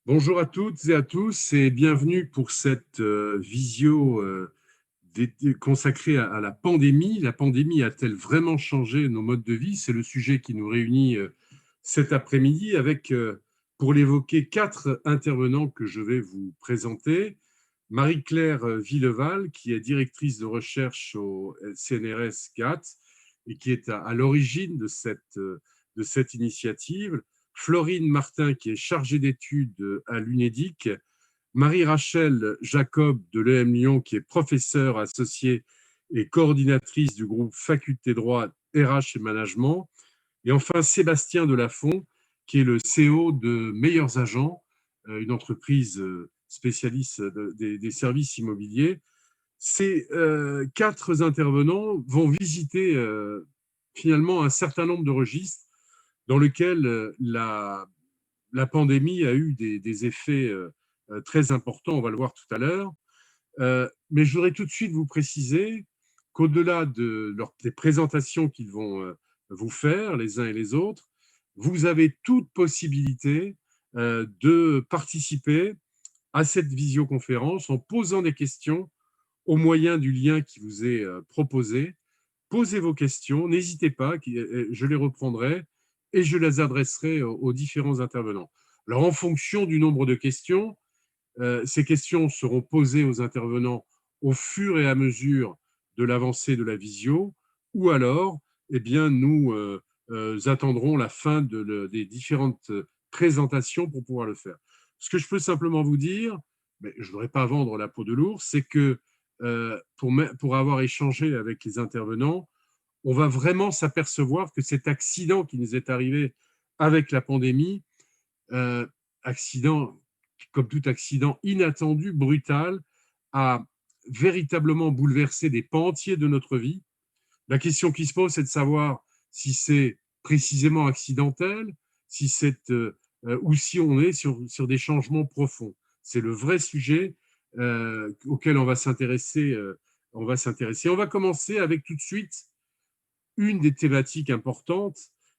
Bonjour à toutes et à tous et bienvenue pour cette visio consacrée à la pandémie. La pandémie a-t-elle vraiment changé nos modes de vie? C'est le sujet qui nous réunit cet après-midi avec, pour l'évoquer, quatre intervenants que je vais vous présenter. Marie-Claire Villeval, qui est directrice de recherche au CNRS GATT et qui est à l'origine de cette initiative. Florine Martin, qui est chargée d'études à l'UNEDIC, Marie-Rachel Jacob de l'EM Lyon, qui est professeure associée et coordinatrice du groupe Faculté droit RH et management, et enfin Sébastien Delafont, qui est le CEO de Meilleurs Agents, une entreprise spécialiste des services immobiliers. Ces quatre intervenants vont visiter finalement un certain nombre de registres dans lesquels la pandémie a eu des effets très importants, on va le voir tout à l'heure. Mais je voudrais tout de suite vous préciser qu'au-delà des présentations qu'ils vont vous faire, les uns et les autres, vous avez toute possibilité de participer à cette visioconférence en posant des questions au moyen du lien qui vous est proposé. Posez vos questions, n'hésitez pas, je les reprendrai et je les adresserai aux différents intervenants. Alors, en fonction du nombre de questions, ces questions seront posées aux intervenants au fur et à mesure de l'avancée de la visio, ou alors, eh bien, nous attendrons la fin des différentes présentations pour pouvoir le faire. Ce que je peux simplement vous dire, mais je ne voudrais pas vendre la peau de l'ours, c'est que pour avoir échangé avec les intervenants, on va vraiment s'apercevoir que cet accident qui nous est arrivé avec la pandémie, euh, accident, comme tout accident inattendu, brutal, a véritablement bouleversé des pans entiers de notre vie. La question qui se pose, c'est de savoir si c'est précisément accidentel, si c'est ou si on est sur des changements profonds. C'est le vrai sujet auquel on va s'intéresser. On va s'intéresser. On va commencer avec tout de suite une des thématiques importantes.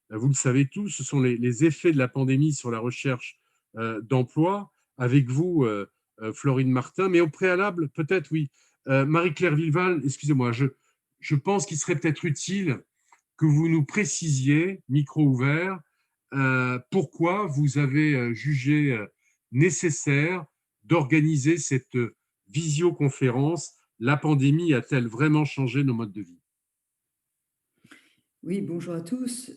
Vous le savez tous, ce sont les effets de la pandémie sur la recherche d'emploi. Avec vous, Florine Martin, mais au préalable, peut-être, oui. Marie-Claire Villeval, excusez-moi, je pense qu'il serait peut-être utile que vous nous précisiez, micro ouvert, pourquoi vous avez jugé nécessaire d'organiser cette visioconférence. La pandémie a-t-elle vraiment changé nos modes de vie? Oui, bonjour à tous.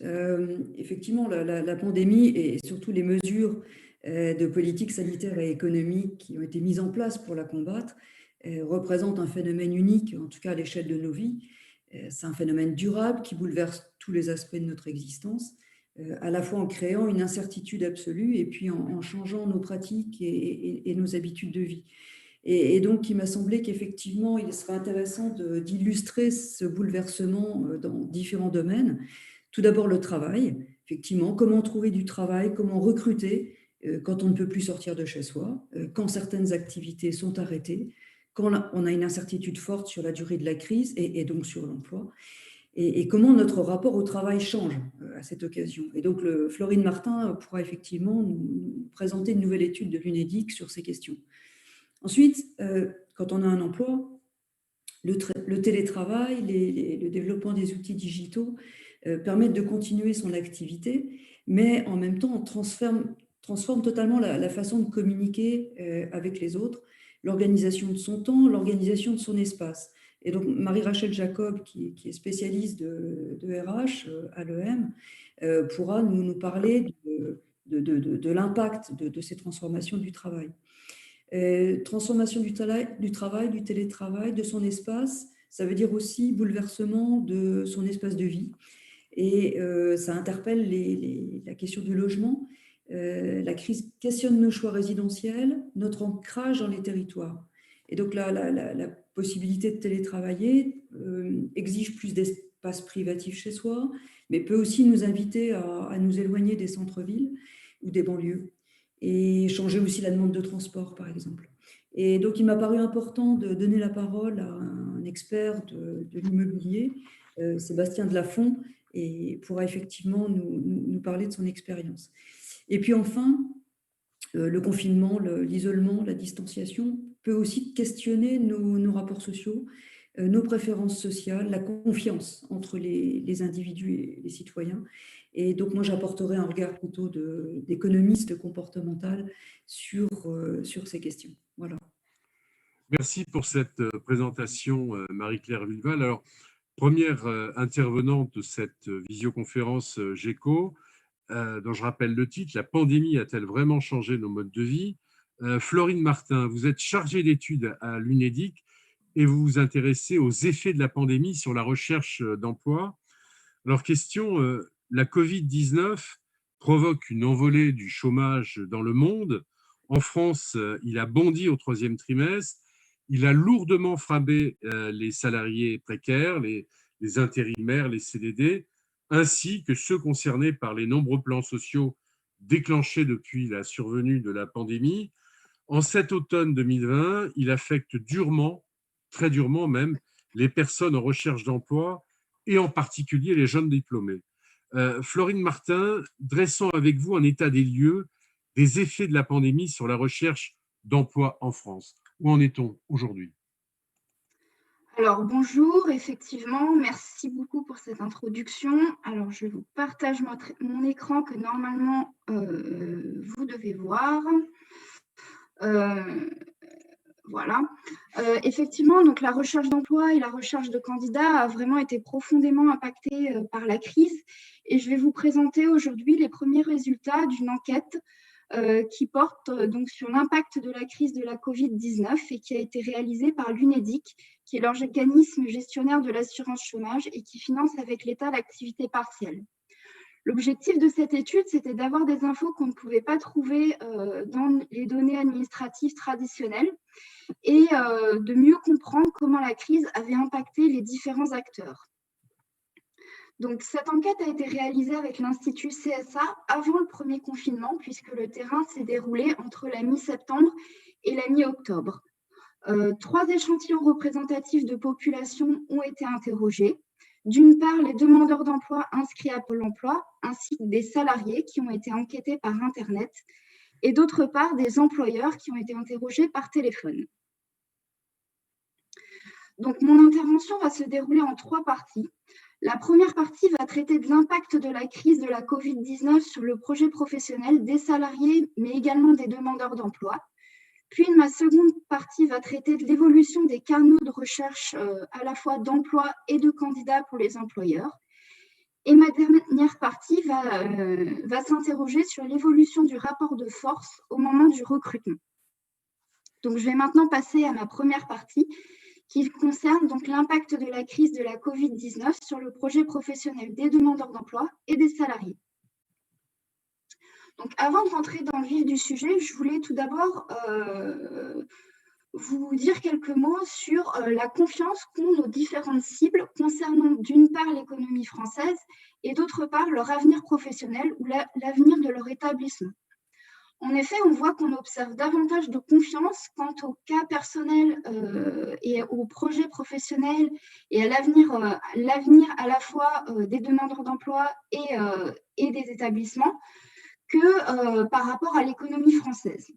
Effectivement, la pandémie et surtout les mesures de politique sanitaire et économique qui ont été mises en place pour la combattre représentent un phénomène unique, en tout cas à l'échelle de nos vies. C'est un phénomène durable qui bouleverse tous les aspects de notre existence, à la fois en créant une incertitude absolue et puis en changeant nos pratiques et nos habitudes de vie. Et donc, il m'a semblé qu'effectivement, il serait intéressant d'illustrer ce bouleversement dans différents domaines. Tout d'abord, le travail. Effectivement, comment trouver du travail, comment recruter quand on ne peut plus sortir de chez soi, quand certaines activités sont arrêtées, quand on a une incertitude forte sur la durée de la crise et donc sur l'emploi, et comment notre rapport au travail change à cette occasion. Et donc, Florine Martin pourra effectivement nous présenter une nouvelle étude de l'UNEDIC sur ces questions. Ensuite, quand on a un emploi, le télétravail, le développement des outils digitaux permettent de continuer son activité, mais en même temps, on transforme totalement la façon de communiquer avec les autres, l'organisation de son temps, l'organisation de son espace. Et donc, Marie-Rachel Jacob, qui est spécialiste de RH à l'EM, pourra nous parler de l'impact de ces transformations du travail. Transformation du travail, du télétravail, de son espace, ça veut dire aussi bouleversement de son espace de vie. Et ça interpelle la question du logement. La crise questionne nos choix résidentiels, notre ancrage dans les territoires. Et donc la possibilité de télétravailler exige plus d'espace privatif chez soi, mais peut aussi nous inviter à nous éloigner des centres-villes ou des banlieues et changer aussi la demande de transport, par exemple. Et donc, il m'a paru important de donner la parole à un expert de l'immobilier, Sébastien Delafont, et pourra effectivement nous parler de son expérience. Et puis enfin, Le confinement, l'isolement, la distanciation peut aussi questionner nos rapports sociaux, nos préférences sociales, la confiance entre les individus et les citoyens. Et donc, moi, j'apporterai un regard plutôt d'économiste comportemental sur ces questions. Voilà. Merci pour cette présentation, Marie-Claire Villeval. Alors, première intervenante de cette visioconférence GECO, dont je rappelle le titre, « La pandémie a-t-elle vraiment changé nos modes de vie ?» Florine Martin, vous êtes chargée d'études à l'UNEDIC et vous vous intéressez aux effets de la pandémie sur la recherche d'emploi. Alors, question, la Covid-19 provoque une envolée du chômage dans le monde. En France, il a bondi au troisième trimestre. Il a lourdement frappé les salariés précaires, les intérimaires, les CDD, ainsi que ceux concernés par les nombreux plans sociaux déclenchés depuis la survenue de la pandémie. En cet automne 2020, il affecte durement, très durement même, les personnes en recherche d'emploi et en particulier les jeunes diplômés. Florine Martin, dressons avec vous un état des lieux des effets de la pandémie sur la recherche d'emploi en France. Où en est-on aujourd'hui ? Alors bonjour, effectivement, merci beaucoup pour cette introduction. Alors je vous partage mon écran que normalement vous devez voir. Voilà. Effectivement, donc la recherche d'emploi et la recherche de candidats a vraiment été profondément impactée par la crise. Et je vais vous présenter aujourd'hui les premiers résultats d'une enquête qui porte donc sur l'impact de la crise de la Covid-19 et qui a été réalisée par l'UNEDIC, qui est l'organisme gestionnaire de l'assurance chômage et qui finance avec l'État l'activité partielle. L'objectif de cette étude, c'était d'avoir des infos qu'on ne pouvait pas trouver dans les données administratives traditionnelles et de mieux comprendre comment la crise avait impacté les différents acteurs. Donc, cette enquête a été réalisée avec l'Institut CSA avant le premier confinement, puisque le terrain s'est déroulé entre la mi-septembre et la mi-octobre. 3 échantillons représentatifs de population ont été interrogés. D'une part, les demandeurs d'emploi inscrits à Pôle emploi, ainsi que des salariés qui ont été enquêtés par Internet, et d'autre part, des employeurs qui ont été interrogés par téléphone. Donc, mon intervention va se dérouler en 3 parties. La première partie va traiter de l'impact de la crise de la Covid-19 sur le projet professionnel des salariés, mais également des demandeurs d'emploi. Puis, ma seconde partie va traiter de l'évolution des canaux de recherche à la fois d'emploi et de candidats pour les employeurs. Et ma dernière partie va s'interroger sur l'évolution du rapport de force au moment du recrutement. Donc, je vais maintenant passer à ma première partie qui concerne donc l'impact de la crise de la Covid-19 sur le projet professionnel des demandeurs d'emploi et des salariés. Donc, avant de rentrer dans le vif du sujet, je voulais tout d'abord vous dire quelques mots sur la confiance qu'ont nos différentes cibles concernant d'une part l'économie française et d'autre part leur avenir professionnel ou l'avenir de leur établissement. En effet, on voit qu'on observe davantage de confiance quant au cas personnel et au projet professionnel et à l'avenir à la fois des demandeurs d'emploi et des établissements que par rapport à l'économie française.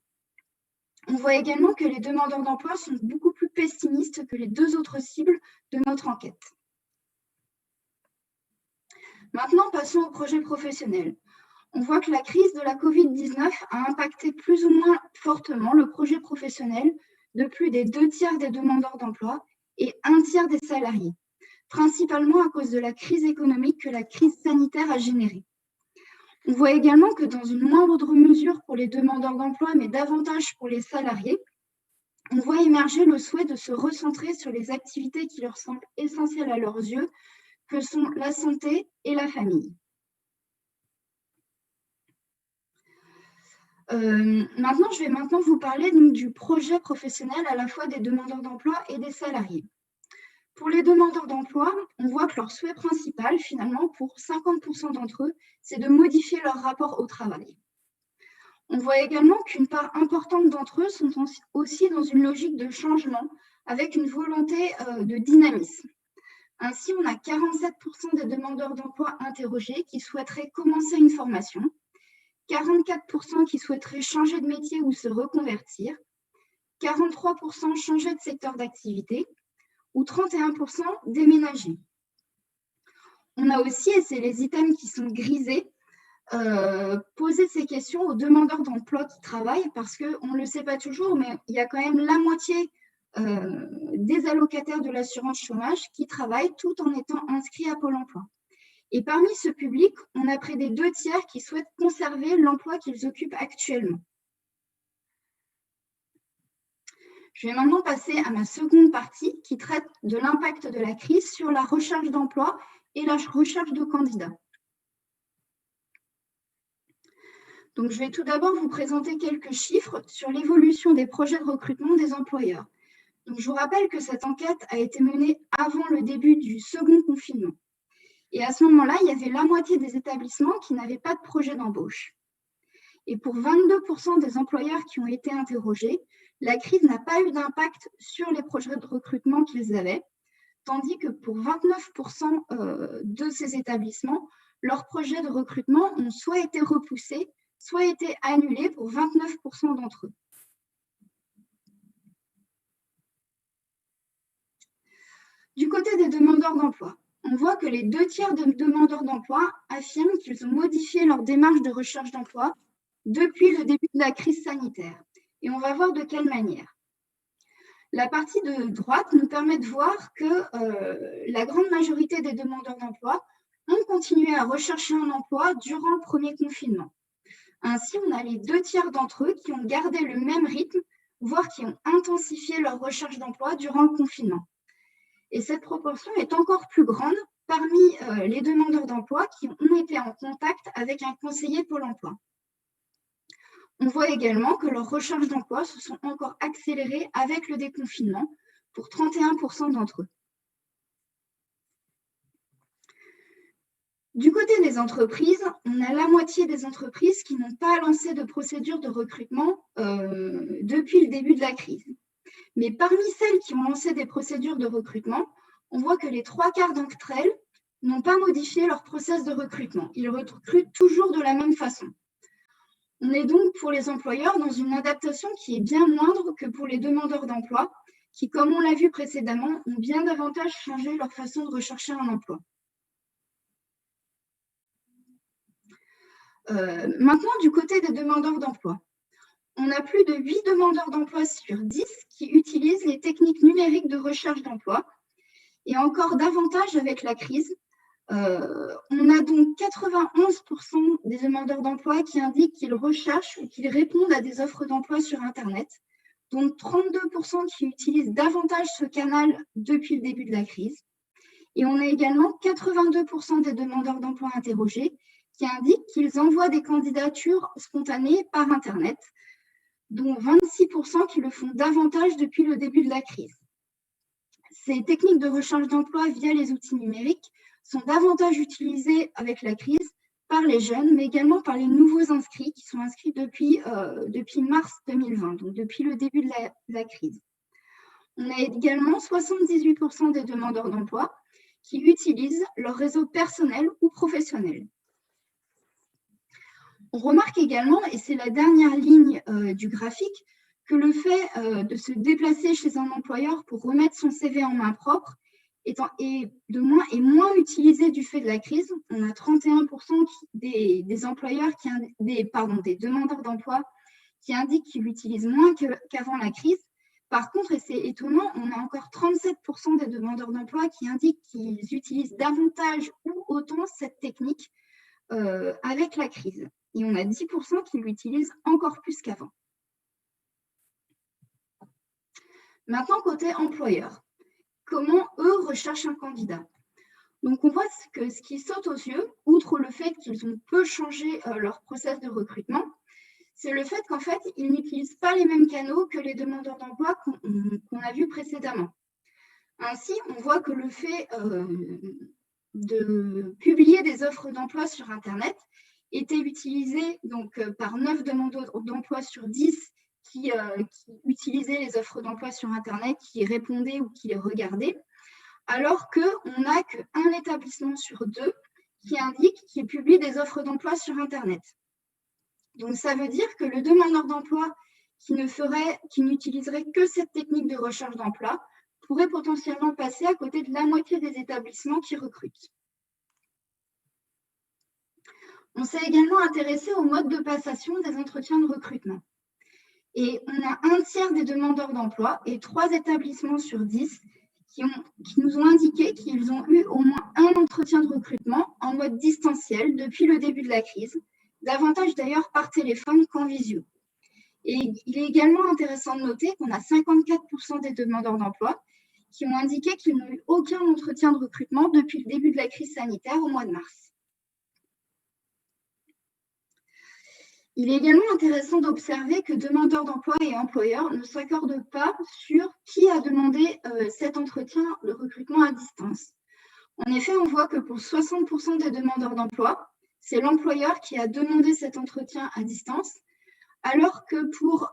On voit également que les demandeurs d'emploi sont beaucoup plus pessimistes que les 2 autres cibles de notre enquête. Maintenant, passons au projet professionnel. On voit que la crise de la Covid-19 a impacté plus ou moins fortement le projet professionnel de plus des 2/3 des demandeurs d'emploi et 1/3 des salariés, principalement à cause de la crise économique que la crise sanitaire a générée. On voit également que dans une moindre mesure pour les demandeurs d'emploi, mais davantage pour les salariés, on voit émerger le souhait de se recentrer sur les activités qui leur semblent essentielles à leurs yeux, que sont la santé et la famille. Maintenant, je vais vous parler donc, du projet professionnel à la fois des demandeurs d'emploi et des salariés. Pour les demandeurs d'emploi, on voit que leur souhait principal, finalement, pour 50% d'entre eux, c'est de modifier leur rapport au travail. On voit également qu'une part importante d'entre eux sont aussi dans une logique de changement, avec une volonté de dynamisme. Ainsi, on a 47% des demandeurs d'emploi interrogés qui souhaiteraient commencer une formation, 44% qui souhaiteraient changer de métier ou se reconvertir, 43% changer de secteur d'activité ou 31% déménager. On a aussi, et c'est les items qui sont grisés, posé ces questions aux demandeurs d'emploi qui travaillent parce qu'on ne le sait pas toujours, mais il y a quand même la moitié des allocataires de l'assurance chômage qui travaillent tout en étant inscrits à Pôle emploi. Et parmi ce public, on a près des 2/3 qui souhaitent conserver l'emploi qu'ils occupent actuellement. Je vais maintenant passer à ma seconde partie qui traite de l'impact de la crise sur la recherche d'emploi et la recherche de candidats. Donc, je vais tout d'abord vous présenter quelques chiffres sur l'évolution des projets de recrutement des employeurs. Donc, je vous rappelle que cette enquête a été menée avant le début du second confinement. Et à ce moment-là, il y avait la moitié des établissements qui n'avaient pas de projet d'embauche. Et pour 22% des employeurs qui ont été interrogés, la crise n'a pas eu d'impact sur les projets de recrutement qu'ils avaient, tandis que pour 29% de ces établissements, leurs projets de recrutement ont soit été repoussés, soit été annulés pour 29% d'entre eux. Du côté des demandeurs d'emploi, on voit que les 2/3 des demandeurs d'emploi affirment qu'ils ont modifié leur démarche de recherche d'emploi depuis le début de la crise sanitaire. Et on va voir de quelle manière. La partie de droite nous permet de voir que la grande majorité des demandeurs d'emploi ont continué à rechercher un emploi durant le premier confinement. Ainsi, on a les 2/3 d'entre eux qui ont gardé le même rythme, voire qui ont intensifié leur recherche d'emploi durant le confinement. Et cette proportion est encore plus grande parmi les demandeurs d'emploi qui ont été en contact avec un conseiller Pôle emploi. On voit également que leurs recherches d'emploi se sont encore accélérées avec le déconfinement pour 31% d'entre eux. Du côté des entreprises, on a la moitié des entreprises qui n'ont pas lancé de procédure de recrutement depuis le début de la crise. Mais parmi celles qui ont lancé des procédures de recrutement, on voit que les 3/4 d'entre elles n'ont pas modifié leur process de recrutement. Ils recrutent toujours de la même façon. On est donc pour les employeurs dans une adaptation qui est bien moindre que pour les demandeurs d'emploi, qui, comme on l'a vu précédemment, ont bien davantage changé leur façon de rechercher un emploi. Maintenant, du côté des demandeurs d'emploi, on a plus de 8 demandeurs d'emploi sur 10 qui utilisent les techniques numériques de recherche d'emploi, et encore davantage avec la crise. On a donc 91% des demandeurs d'emploi qui indiquent qu'ils recherchent ou qu'ils répondent à des offres d'emploi sur Internet, dont 32% qui utilisent davantage ce canal depuis le début de la crise. Et on a également 82% des demandeurs d'emploi interrogés qui indiquent qu'ils envoient des candidatures spontanées par Internet, dont 26% qui le font davantage depuis le début de la crise. Ces techniques de recherche d'emploi via les outils numériques sont davantage utilisées avec la crise par les jeunes, mais également par les nouveaux inscrits qui sont inscrits depuis mars 2020, donc depuis le début de la crise. On a également 78% des demandeurs d'emploi qui utilisent leur réseau personnel ou professionnel. On remarque également, et c'est la dernière ligne du graphique, que le fait de se déplacer chez un employeur pour remettre son CV en main propre est moins utilisé du fait de la crise. On a 31% des demandeurs d'emploi qui indiquent qu'ils l'utilisent moins qu'avant la crise. Par contre, et c'est étonnant, on a encore 37% des demandeurs d'emploi qui indiquent qu'ils utilisent davantage ou autant cette technique avec la crise. Et on a 10% qui l'utilisent encore plus qu'avant. Maintenant, côté employeur, comment eux recherchent un candidat? Donc, on voit que ce qui saute aux yeux, outre le fait qu'ils ont peu changé leur process de recrutement, c'est le fait qu'en fait, ils n'utilisent pas les mêmes canaux que les demandeurs d'emploi qu'on a vus précédemment. Ainsi, on voit que le fait de publier des offres d'emploi sur Internet était utilisé donc, par 9 demandeurs d'emploi sur 10 qui utilisaient les offres d'emploi sur Internet, qui répondaient ou qui les regardaient, alors qu'on n'a qu'un établissement sur 2 qui indique qu'il publie des offres d'emploi sur Internet. Donc, ça veut dire que le demandeur d'emploi qui n'utiliserait que cette technique de recherche d'emploi pourrait potentiellement passer à côté de la moitié des établissements qui recrutent. On s'est également intéressé au mode de passation des entretiens de recrutement. Et on a un tiers des demandeurs d'emploi et 3 établissements sur 10 qui nous ont indiqué qu'ils ont eu au moins un entretien de recrutement en mode distanciel depuis le début de la crise, davantage d'ailleurs par téléphone qu'en visio. Et il est également intéressant de noter qu'on a 54% des demandeurs d'emploi qui ont indiqué qu'ils n'ont eu aucun entretien de recrutement depuis le début de la crise sanitaire au mois de mars. Il est également intéressant d'observer que demandeurs d'emploi et employeurs ne s'accordent pas sur qui a demandé cet entretien de recrutement à distance. En effet, on voit que pour 60% des demandeurs d'emploi, c'est l'employeur qui a demandé cet entretien à distance, alors que pour,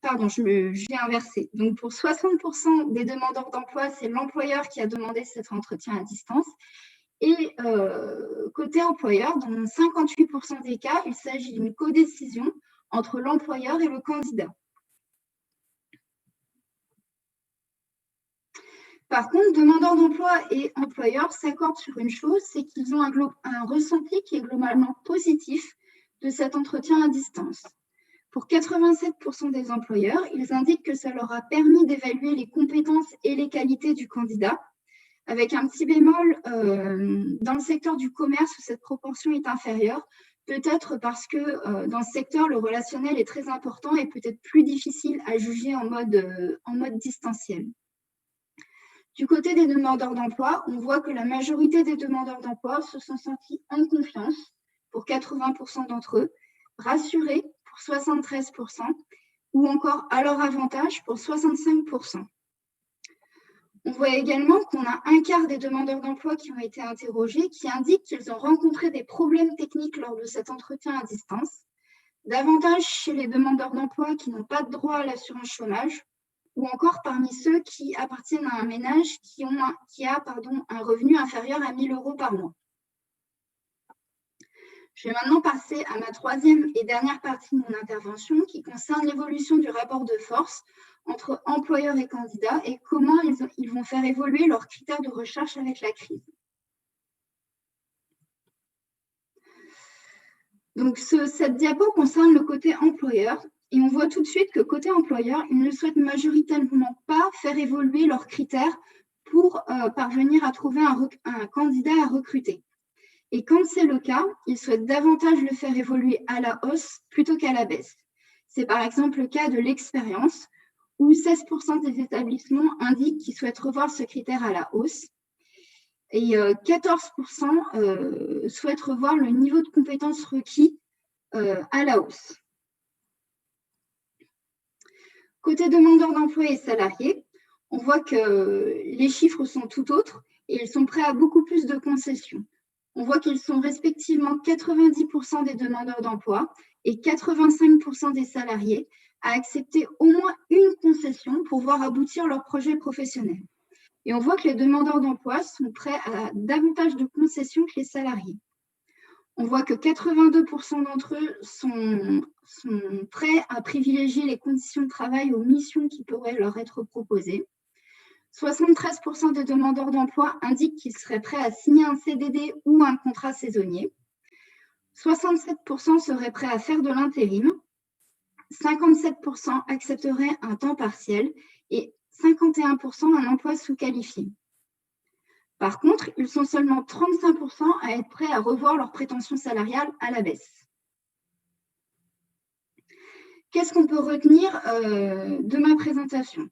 j'ai inversé. Donc, pour 60% des demandeurs d'emploi, c'est l'employeur qui a demandé cet entretien à distance. Et côté employeur, dans 58% des cas, il s'agit d'une codécision entre l'employeur et le candidat. Par contre, demandeurs d'emploi et employeurs s'accordent sur une chose, c'est qu'ils ont un ressenti qui est globalement positif de cet entretien à distance. Pour 87% des employeurs, ils indiquent que ça leur a permis d'évaluer les compétences et les qualités du candidat, avec un petit bémol dans le secteur du commerce où cette proportion est inférieure, peut-être parce que dans ce secteur, le relationnel est très important et peut-être plus difficile à juger en mode distanciel. Du côté des demandeurs d'emploi, on voit que la majorité des demandeurs d'emploi se sont sentis en confiance pour 80% d'entre eux, rassurés pour 73% ou encore à leur avantage pour 65%. On voit également qu'on a un quart des demandeurs d'emploi qui ont été interrogés qui indiquent qu'ils ont rencontré des problèmes techniques lors de cet entretien à distance, davantage chez les demandeurs d'emploi qui n'ont pas de droit à l'assurance chômage, ou encore parmi ceux qui appartiennent à un ménage qui a un revenu inférieur à 1 000 € par mois. Je vais maintenant passer à ma troisième et dernière partie de mon intervention qui concerne l'évolution du rapport de force entre employeurs et candidats et comment ils vont faire évoluer leurs critères de recherche avec la crise. Donc, cette diapo concerne le côté employeur et on voit tout de suite que côté employeur, ils ne souhaitent majoritairement pas faire évoluer leurs critères pour parvenir à trouver un candidat à recruter. Et quand c'est le cas, ils souhaitent davantage le faire évoluer à la hausse plutôt qu'à la baisse. C'est par exemple le cas de l'expérience, où 16% des établissements indiquent qu'ils souhaitent revoir ce critère à la hausse et 14% souhaitent revoir le niveau de compétences requis à la hausse. Côté demandeurs d'emploi et salariés, on voit que les chiffres sont tout autres et ils sont prêts à beaucoup plus de concessions. On voit qu'ils sont respectivement 90% des demandeurs d'emploi et 85% des salariés à accepter au moins une concession pour voir aboutir leur projet professionnel. Et on voit que les demandeurs d'emploi sont prêts à davantage de concessions que les salariés. On voit que 82% d'entre eux sont prêts à privilégier les conditions de travail aux missions qui pourraient leur être proposées. 73% des demandeurs d'emploi indiquent qu'ils seraient prêts à signer un CDD ou un contrat saisonnier. 67% seraient prêts à faire de l'intérim. 57% accepteraient un temps partiel et 51% un emploi sous-qualifié. Par contre, ils sont seulement 35% à être prêts à revoir leurs prétentions salariales à la baisse. Qu'est-ce qu'on peut retenir de ma présentation ?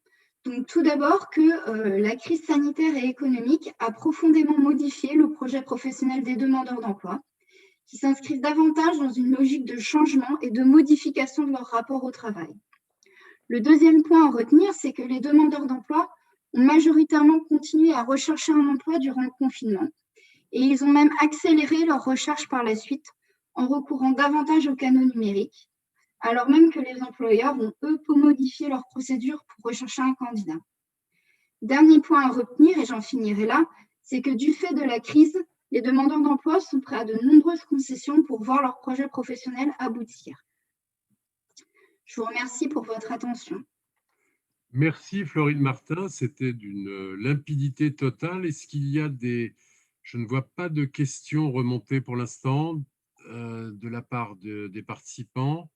Donc, tout d'abord que la crise sanitaire et économique a profondément modifié le projet professionnel des demandeurs d'emploi, qui s'inscrivent davantage dans une logique de changement et de modification de leur rapport au travail. Le deuxième point à retenir, c'est que les demandeurs d'emploi ont majoritairement continué à rechercher un emploi durant le confinement et ils ont même accéléré leur recherche par la suite en recourant davantage aux canaux numériques, alors même que les employeurs ont, eux, modifié leurs procédures pour rechercher un candidat. Dernier point à retenir, et j'en finirai là, c'est que du fait de la crise, Les demandeurs d'emploi sont prêts à de nombreuses concessions pour voir leur projet professionnel aboutir. Je vous remercie pour votre attention. Merci Florine Martin, c'était d'une limpidité totale. Est-ce qu'il y a des... Je ne vois pas de questions remontées pour l'instant de la part des participants.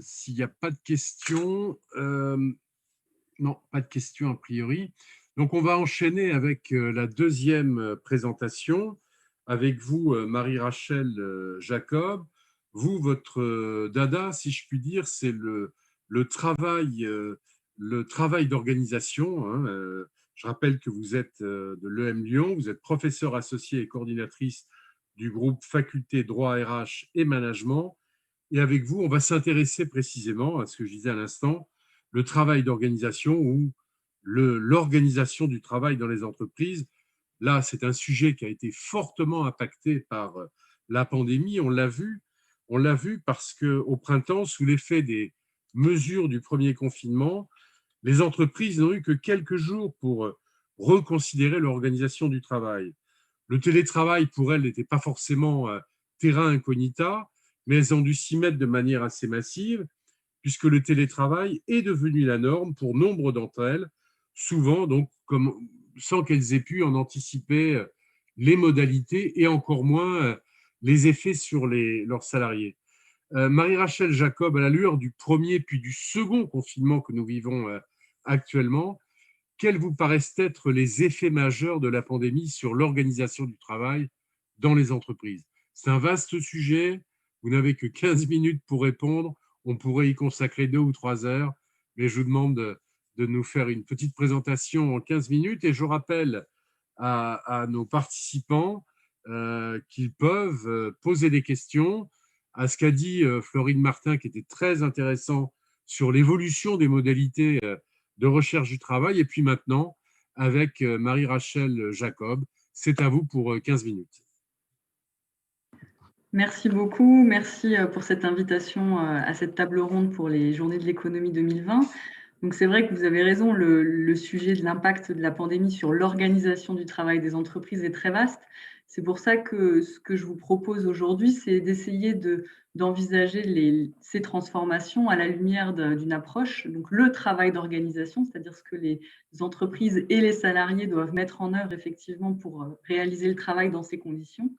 S'il n'y a pas de questions, non, pas de questions a priori. Donc, on va enchaîner avec la deuxième présentation. Avec vous, Marie-Rachel Jacob. Vous, votre dada, si je puis dire, c'est le travail d'organisation. Hein. Je rappelle que vous êtes de l'EM Lyon, vous êtes professeure associée et coordinatrice du groupe Faculté Droit RH et Management. Et avec vous, on va s'intéresser précisément à ce que je disais à l'instant, le travail d'organisation ou l'organisation du travail dans les entreprises. Là, c'est un sujet qui a été fortement impacté par la pandémie. On l'a vu parce qu'au printemps, sous l'effet des mesures du premier confinement, les entreprises n'ont eu que quelques jours pour reconsidérer l'organisation du travail. Le télétravail, pour elles, n'était pas forcément terra incognita, mais elles ont dû s'y mettre de manière assez massive, puisque le télétravail est devenu la norme pour nombre d'entre elles, souvent donc sans qu'elles aient pu en anticiper les modalités et encore moins les effets sur leurs salariés. Marie-Rachel Jacob, à la lueur du premier puis du second confinement que nous vivons actuellement, quels vous paraissent être les effets majeurs de la pandémie sur l'organisation du travail dans les entreprises? C'est un vaste sujet, vous n'avez que 15 minutes pour répondre, on pourrait y consacrer 2 ou 3 heures, mais je vous demande de nous faire une petite présentation en 15 minutes et je rappelle à nos participants qu'ils peuvent poser des questions à ce qu'a dit Florine Martin, qui était très intéressant sur l'évolution des modalités de recherche du travail. Et puis maintenant, avec Marie-Rachel Jacob, c'est à vous pour 15 minutes. Merci beaucoup. Merci pour cette invitation à cette table ronde pour les Journées de l'économie 2020. Donc, c'est vrai que vous avez raison, le sujet de l'impact de la pandémie sur l'organisation du travail des entreprises est très vaste. C'est pour ça que ce que je vous propose aujourd'hui, c'est d'essayer d'envisager ces transformations à la lumière d'une approche, donc le travail d'organisation, c'est-à-dire ce que les entreprises et les salariés doivent mettre en œuvre effectivement pour réaliser le travail dans ces conditions.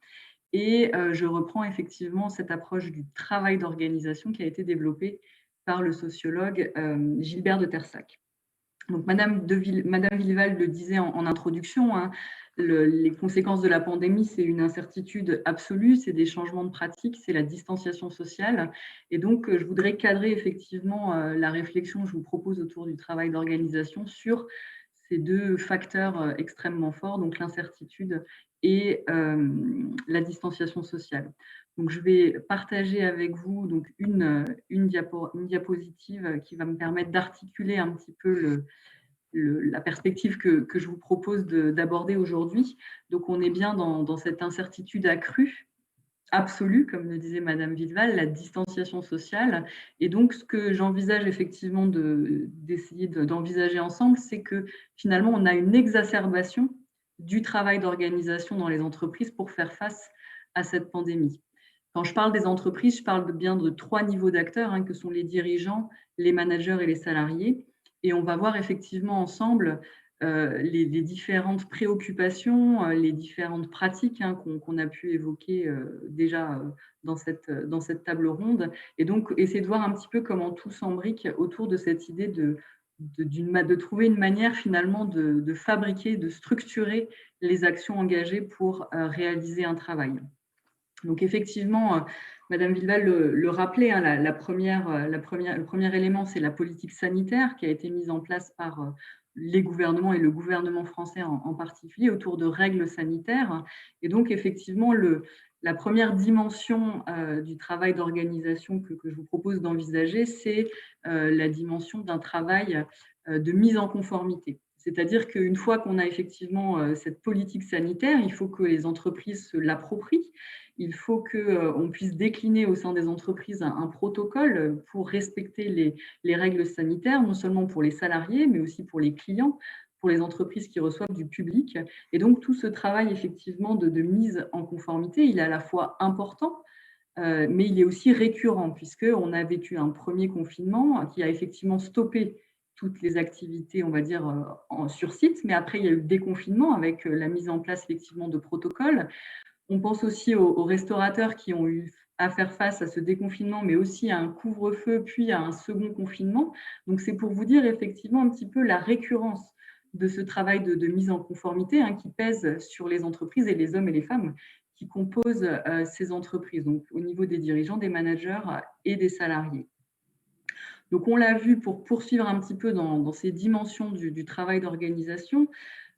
Et je reprends effectivement cette approche du travail d'organisation qui a été développée par le sociologue Gilbert de Terssac. Donc, Madame Villeval le disait en introduction, hein, les conséquences de la pandémie, c'est une incertitude absolue, c'est des changements de pratique, c'est la distanciation sociale. Et donc, je voudrais cadrer effectivement la réflexion que je vous propose autour du travail d'organisation sur ces deux facteurs extrêmement forts, donc l'incertitude et la distanciation sociale. Donc, je vais partager avec vous donc une diapositive qui va me permettre d'articuler un petit peu la perspective que je vous propose d'aborder aujourd'hui. Donc, on est bien dans cette incertitude accrue, absolue, comme le disait Madame Villeval, la distanciation sociale. Et donc, ce que j'envisage effectivement d'essayer d'envisager ensemble, c'est que finalement, on a une exacerbation du travail d'organisation dans les entreprises pour faire face à cette pandémie. Quand je parle des entreprises, je parle bien de 3 niveaux d'acteurs, hein, que sont les dirigeants, les managers et les salariés. Et on va voir effectivement ensemble les différentes préoccupations, les différentes pratiques hein, qu'on a pu évoquer déjà dans cette table ronde. Et donc, essayer de voir un petit peu comment tout s'embrique autour de cette idée de trouver une manière finalement de fabriquer, de structurer les actions engagées pour réaliser un travail. Donc effectivement, Madame Villeval le rappelait, hein, le premier élément, c'est la politique sanitaire qui a été mise en place par les gouvernements et le gouvernement français en particulier autour de règles sanitaires. Et donc effectivement, la première dimension du travail d'organisation que je vous propose d'envisager, c'est la dimension d'un travail de mise en conformité. C'est-à-dire qu'une fois qu'on a effectivement cette politique sanitaire, il faut que les entreprises se l'approprient. Il faut qu'on puisse décliner au sein des entreprises un protocole pour respecter les règles sanitaires, non seulement pour les salariés, mais aussi pour les clients, pour les entreprises qui reçoivent du public. Et donc, tout ce travail effectivement de mise en conformité, il est à la fois important, mais il est aussi récurrent, puisqu'on a vécu un premier confinement qui a effectivement stoppé toutes les activités, on va dire, sur site, mais après, il y a eu le déconfinement avec la mise en place effectivement de protocoles. On pense aussi aux restaurateurs qui ont eu à faire face à ce déconfinement, mais aussi à un couvre-feu, puis à un second confinement. Donc, c'est pour vous dire effectivement un petit peu la récurrence de ce travail de mise en conformité qui pèse sur les entreprises et les hommes et les femmes qui composent ces entreprises, donc au niveau des dirigeants, des managers et des salariés. Donc, on l'a vu, pour poursuivre un petit peu dans ces dimensions du travail d'organisation,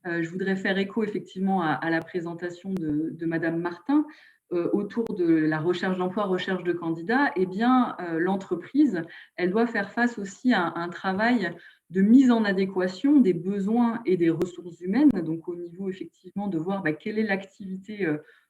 je voudrais faire écho effectivement à la présentation de Madame Martin autour de la recherche d'emploi, recherche de candidats. Eh bien, l'entreprise, elle doit faire face aussi à un travail de mise en adéquation des besoins et des ressources humaines, donc au niveau effectivement de voir quelle est l'activité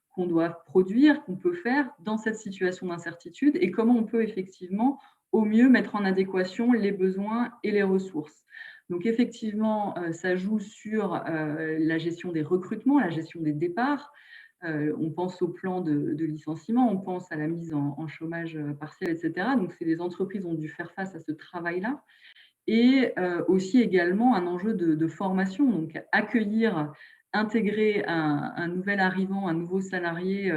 qu'on doit produire, qu'on peut faire dans cette situation d'incertitude et comment on peut effectivement au mieux mettre en adéquation les besoins et les ressources. Donc effectivement, ça joue sur la gestion des recrutements, la gestion des départs. On pense au plan de licenciement, on pense à la mise en chômage partiel, etc. Donc les entreprises ont dû faire face à ce travail-là. Et aussi également un enjeu de formation, donc accueillir, intégrer un nouvel arrivant, un nouveau salarié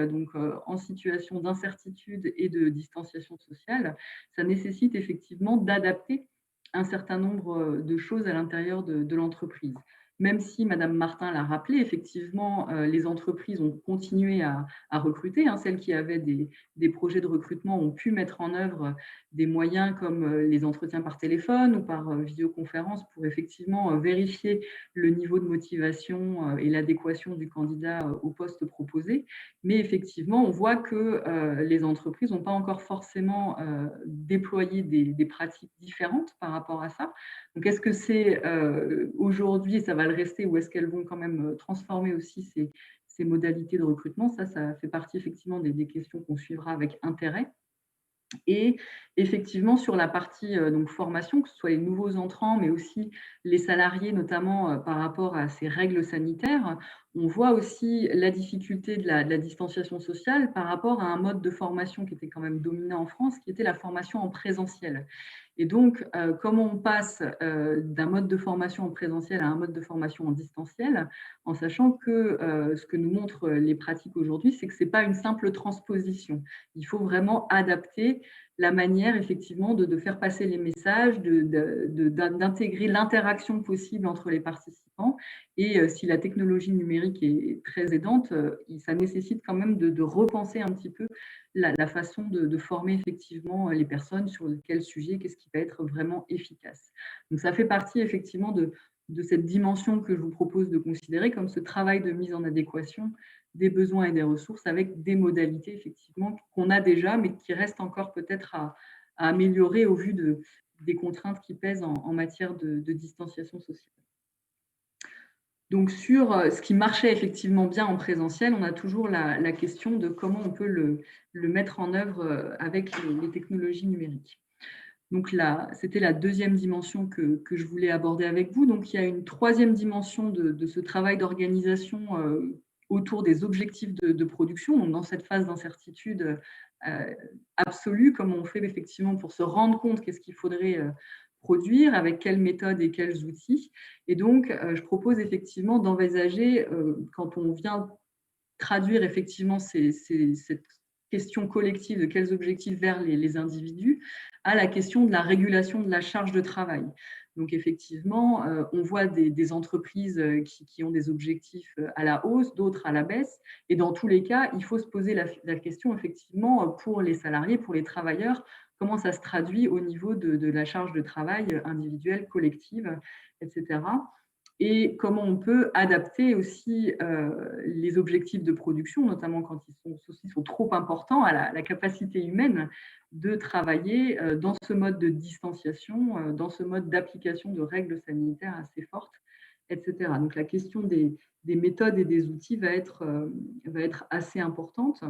en situation d'incertitude et de distanciation sociale, ça nécessite effectivement d'adapter un certain nombre de choses à l'intérieur de l'entreprise. Même si, Madame Martin l'a rappelé, effectivement, les entreprises ont continué à recruter. Celles qui avaient des projets de recrutement ont pu mettre en œuvre des moyens comme les entretiens par téléphone ou par visioconférence pour effectivement vérifier le niveau de motivation et l'adéquation du candidat au poste proposé. Mais effectivement, on voit que les entreprises n'ont pas encore forcément déployé des pratiques différentes par rapport à ça. Donc, est-ce que c'est aujourd'hui, ça va le rester, ou est-ce qu'elles vont quand même transformer aussi ces modalités de recrutement? Ça fait partie effectivement des questions qu'on suivra avec intérêt. Et effectivement, sur la partie formation, que ce soit les nouveaux entrants, mais aussi les salariés, notamment par rapport à ces règles sanitaires, on voit aussi la difficulté de la distanciation sociale par rapport à un mode de formation qui était quand même dominant en France, qui était la formation en présentiel. Et donc, comment on passe d'un mode de formation en présentiel à un mode de formation en distanciel, en sachant que ce que nous montrent les pratiques aujourd'hui, c'est que ce n'est pas une simple transposition. Il faut vraiment adapter la manière, effectivement, de faire passer les messages, d'intégrer l'interaction possible entre les participants. Et si la technologie numérique est très aidante, ça nécessite quand même de repenser un petit peu la façon de former effectivement les personnes sur quel sujet, qu'est-ce qui va être vraiment efficace. Donc, ça fait partie effectivement de cette dimension que je vous propose de considérer comme ce travail de mise en adéquation des besoins et des ressources avec des modalités effectivement qu'on a déjà, mais qui restent encore peut-être à améliorer au vu des contraintes qui pèsent en matière de distanciation sociale. Donc, sur ce qui marchait effectivement bien en présentiel, on a toujours la question de comment on peut le mettre en œuvre avec les technologies numériques. Donc là, c'était la deuxième dimension que je voulais aborder avec vous. Donc, il y a une troisième dimension de ce travail d'organisation autour des objectifs de production. Donc, dans cette phase d'incertitude absolue, comment on fait effectivement pour se rendre compte qu'est-ce qu'il faudrait produire, avec quelles méthodes et quels outils. Et donc, je propose effectivement d'envisager, quand on vient traduire effectivement cette question collective de quels objectifs vers les individus, à la question de la régulation de la charge de travail. Donc effectivement, on voit des entreprises qui ont des objectifs à la hausse, d'autres à la baisse. Et dans tous les cas, il faut se poser la question effectivement pour les salariés, pour les travailleurs, comment ça se traduit au niveau de la charge de travail individuelle, collective, etc. Et comment on peut adapter aussi les objectifs de production, notamment quand ils sont trop importants, à la capacité humaine de travailler dans ce mode de distanciation, dans ce mode d'application de règles sanitaires assez fortes, etc. Donc la question des méthodes et des outils va être assez importante.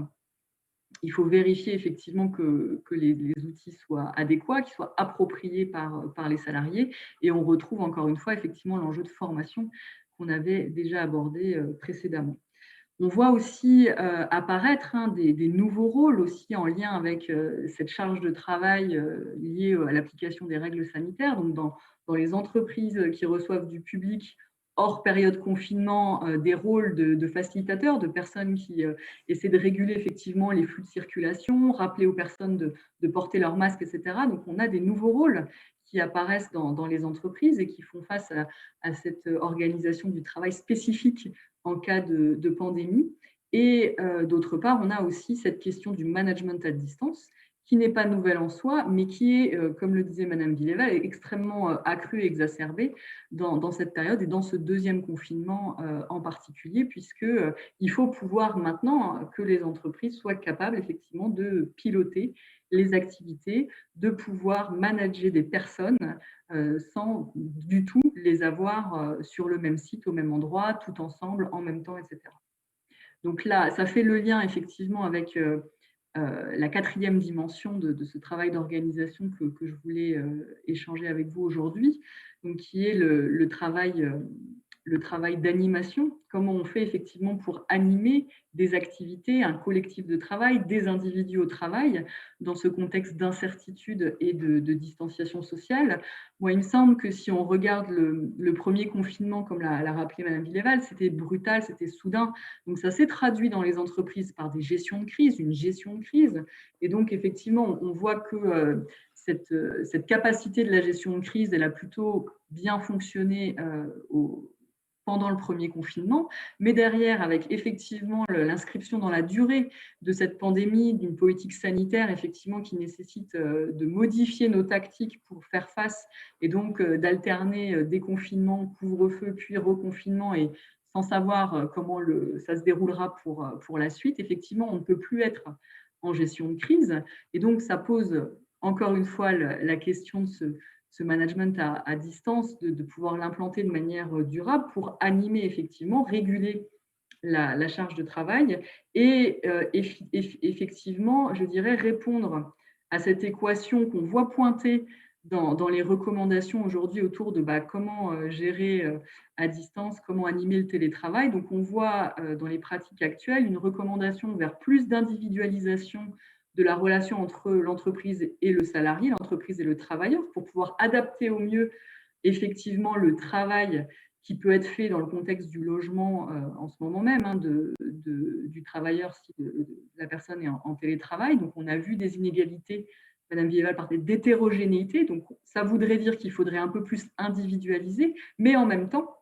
il faut vérifier effectivement que les outils soient adéquats, qu'ils soient appropriés par les salariés. Et on retrouve encore une fois effectivement l'enjeu de formation qu'on avait déjà abordé précédemment. On voit aussi apparaître des nouveaux rôles aussi en lien avec cette charge de travail liée à l'application des règles sanitaires. Donc, dans les entreprises qui reçoivent du public hors période confinement, des rôles de facilitateurs, de personnes qui essaient de réguler effectivement les flux de circulation, rappeler aux personnes de porter leur masque, etc. Donc, on a des nouveaux rôles qui apparaissent dans les entreprises et qui font face à cette organisation du travail spécifique en cas de pandémie. Et d'autre part, on a aussi cette question du management à distance, qui n'est pas nouvelle en soi, mais qui est, comme le disait Madame Villéval, extrêmement accrue et exacerbée dans cette période et dans ce deuxième confinement en particulier, puisqu'il faut pouvoir maintenant que les entreprises soient capables effectivement de piloter les activités, de pouvoir manager des personnes sans du tout les avoir sur le même site, au même endroit, tout ensemble, en même temps, etc. Donc là, ça fait le lien effectivement avec la quatrième dimension de ce travail d'organisation que je voulais échanger avec vous aujourd'hui, donc qui est le travail d'animation. Comment on fait effectivement pour animer des activités, un collectif de travail, des individus au travail, dans ce contexte d'incertitude et de distanciation sociale. Moi, il me semble que si on regarde le premier confinement, comme l'a rappelé Madame Villéval, c'était brutal, c'était soudain. Donc, ça s'est traduit dans les entreprises par des gestions de crise, une gestion de crise. Et donc, effectivement, on voit que cette capacité de la gestion de crise, elle a plutôt bien fonctionné pendant le premier confinement, mais derrière, avec effectivement l'inscription dans la durée de cette pandémie, d'une politique sanitaire effectivement qui nécessite de modifier nos tactiques pour faire face et donc d'alterner déconfinement, couvre-feu, puis reconfinement et sans savoir comment ça se déroulera pour la suite, effectivement, on ne peut plus être en gestion de crise. Et donc, ça pose encore une fois la question de ce management à distance, de pouvoir l'implanter de manière durable pour animer effectivement, réguler la charge de travail et effectivement, je dirais, répondre à cette équation qu'on voit pointer dans les recommandations aujourd'hui autour de comment gérer à distance, comment animer le télétravail. Donc, on voit dans les pratiques actuelles une recommandation vers plus d'individualisation de la relation entre l'entreprise et le salarié, l'entreprise et le travailleur, pour pouvoir adapter au mieux effectivement le travail qui peut être fait dans le contexte du logement en ce moment même, du travailleur si la personne est en télétravail. Donc, on a vu des inégalités. Madame Villéval parlait d'hétérogénéité. Donc, ça voudrait dire qu'il faudrait un peu plus individualiser, mais en même temps,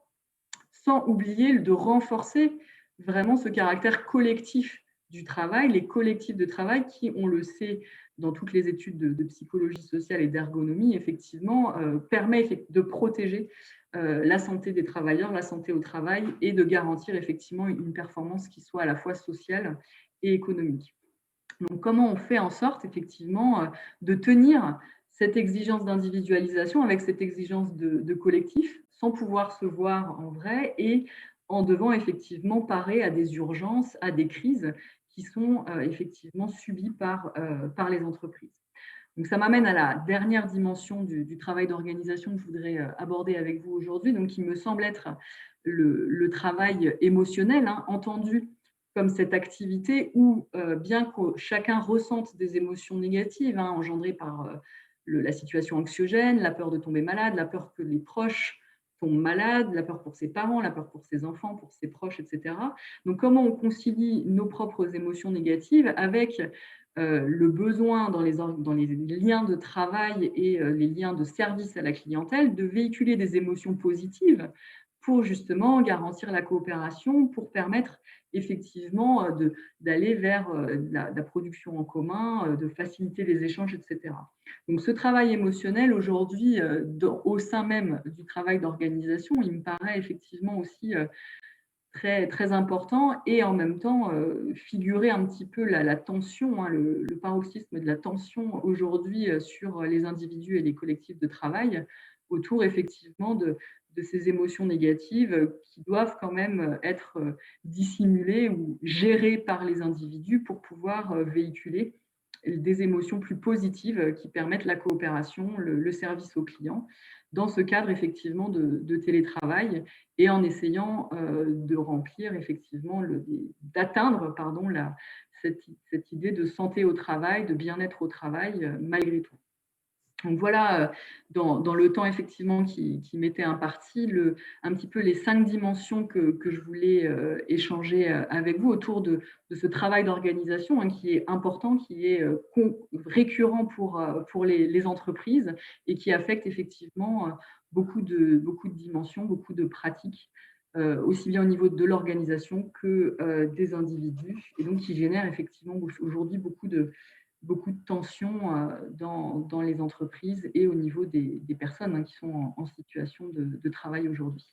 sans oublier de renforcer vraiment ce caractère collectif du travail, les collectifs de travail qui, on le sait, dans toutes les études de psychologie sociale et d'ergonomie, effectivement, permet de protéger la santé des travailleurs, la santé au travail et de garantir effectivement une performance qui soit à la fois sociale et économique. Donc, comment on fait en sorte effectivement de tenir cette exigence d'individualisation avec cette exigence de collectif sans pouvoir se voir en vrai et en devant effectivement parer à des urgences, à des crises qui sont effectivement subies par les entreprises. Donc, ça m'amène à la dernière dimension du travail d'organisation que je voudrais aborder avec vous aujourd'hui, donc qui me semble être le travail émotionnel, entendu comme cette activité où, bien que chacun ressente des émotions négatives engendrées par la situation anxiogène, la peur de tomber malade, la peur que les proches tombent malades, la peur pour ses parents, la peur pour ses enfants, pour ses proches, etc. Donc, comment on concilie nos propres émotions négatives avec le besoin dans les liens de travail et les liens de service à la clientèle de véhiculer des émotions positives pour justement garantir la coopération, pour permettre effectivement d'aller vers la production en commun, de faciliter les échanges, etc. Donc, ce travail émotionnel aujourd'hui, au sein même du travail d'organisation, il me paraît effectivement aussi très, très important et en même temps figurer un petit peu la tension, le paroxysme de la tension aujourd'hui sur les individus et les collectifs de travail autour effectivement ces émotions négatives qui doivent quand même être dissimulées ou gérées par les individus pour pouvoir véhiculer des émotions plus positives qui permettent la coopération, le service au client, dans ce cadre effectivement de télétravail et en essayant de remplir effectivement, d'atteindre cette idée de santé au travail, de bien-être au travail malgré tout. Donc voilà, dans le temps effectivement qui m'était imparti, un petit peu les 5 dimensions que je voulais échanger avec vous autour de ce travail d'organisation qui est important, qui est récurrent pour les entreprises et qui affecte effectivement beaucoup de dimensions, beaucoup de pratiques, aussi bien au niveau de l'organisation que des individus, et donc qui génère effectivement aujourd'hui beaucoup de tensions dans les entreprises et au niveau des personnes qui sont en situation de travail aujourd'hui.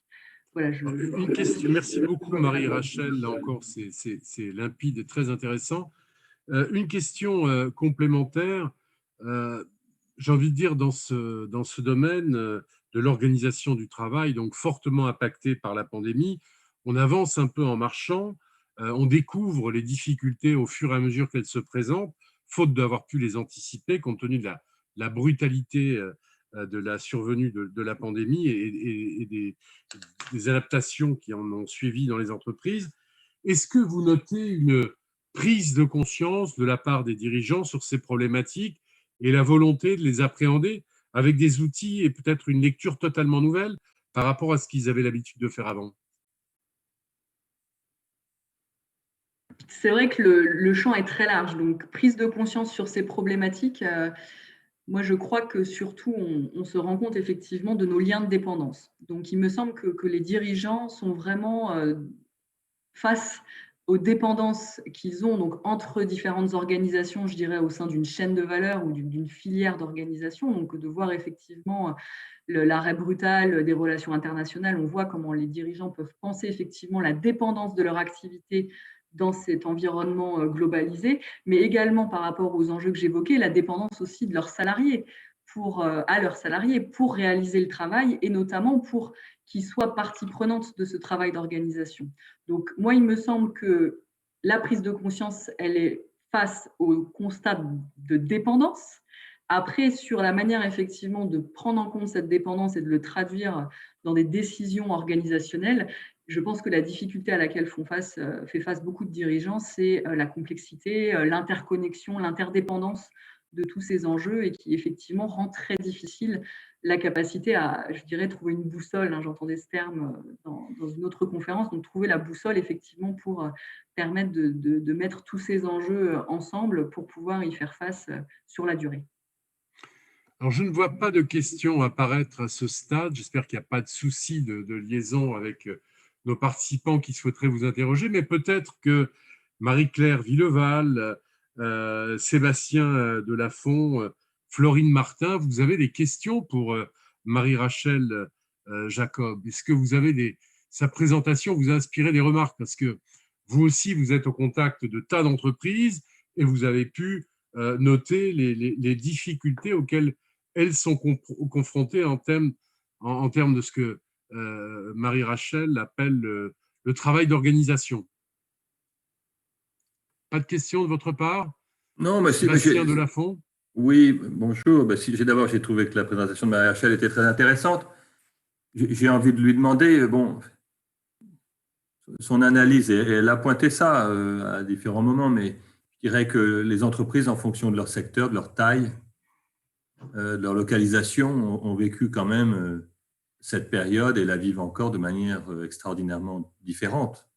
Voilà, Une question. Merci beaucoup, Marie-Rachel. Là encore, c'est limpide et très intéressant. Une question complémentaire. J'ai envie de dire, dans ce domaine de l'organisation du travail, donc fortement impacté par la pandémie, on avance un peu en marchant, on découvre les difficultés au fur et à mesure qu'elles se présentent, faute d'avoir pu les anticiper compte tenu de la brutalité de la survenue de la pandémie et des adaptations qui en ont suivi dans les entreprises. Est-ce que vous notez une prise de conscience de la part des dirigeants sur ces problématiques et la volonté de les appréhender avec des outils et peut-être une lecture totalement nouvelle par rapport à ce qu'ils avaient l'habitude de faire avant? C'est vrai que le champ est très large, donc prise de conscience sur ces problématiques. Moi, je crois que surtout, on se rend compte effectivement de nos liens de dépendance. Donc, il me semble que les dirigeants sont vraiment face aux dépendances qu'ils ont donc entre différentes organisations, je dirais, au sein d'une chaîne de valeur ou d'une filière d'organisation. Donc, de voir effectivement l'arrêt brutal des relations internationales, on voit comment les dirigeants peuvent penser effectivement la dépendance de leur activité dans cet environnement globalisé, mais également par rapport aux enjeux que j'évoquais, la dépendance aussi de leurs salariés à leurs salariés pour réaliser le travail et notamment pour qu'ils soient partie prenante de ce travail d'organisation. Donc, moi, il me semble que la prise de conscience, elle est face au constat de dépendance. Après, sur la manière effectivement de prendre en compte cette dépendance et de le traduire dans des décisions organisationnelles, je pense que la difficulté à laquelle fait face beaucoup de dirigeants, c'est la complexité, l'interconnexion, l'interdépendance de tous ces enjeux et qui effectivement rend très difficile la capacité à, je dirais, trouver une boussole. J'entendais ce terme dans une autre conférence, donc trouver la boussole effectivement pour permettre de mettre tous ces enjeux ensemble pour pouvoir y faire face sur la durée. Alors, je ne vois pas de questions apparaître à ce stade. J'espère qu'il n'y a pas de souci de liaison avec nos participants qui souhaiteraient vous interroger, mais peut-être que Marie-Claire Villeval, Sébastien Delafont, Florine Martin, vous avez des questions pour Marie-Rachel Jacob. Est-ce que vous avez sa présentation vous a inspiré des remarques? Parce que vous aussi, vous êtes au contact de tas d'entreprises et vous avez pu noter les difficultés auxquelles elles sont confrontées en termes de ce que Marie-Rachel appelle le travail d'organisation. Pas de questions de votre part? Non, mais Sébastien Delafont? Oui, bonjour. D'abord, j'ai trouvé que la présentation de Marie-Rachel était très intéressante. J'ai envie de lui demander, son analyse, et elle a pointé ça à différents moments, mais je dirais que les entreprises, en fonction de leur secteur, de leur taille, de leur localisation, ont vécu quand même cette période et la vivent encore de manière extraordinairement différente.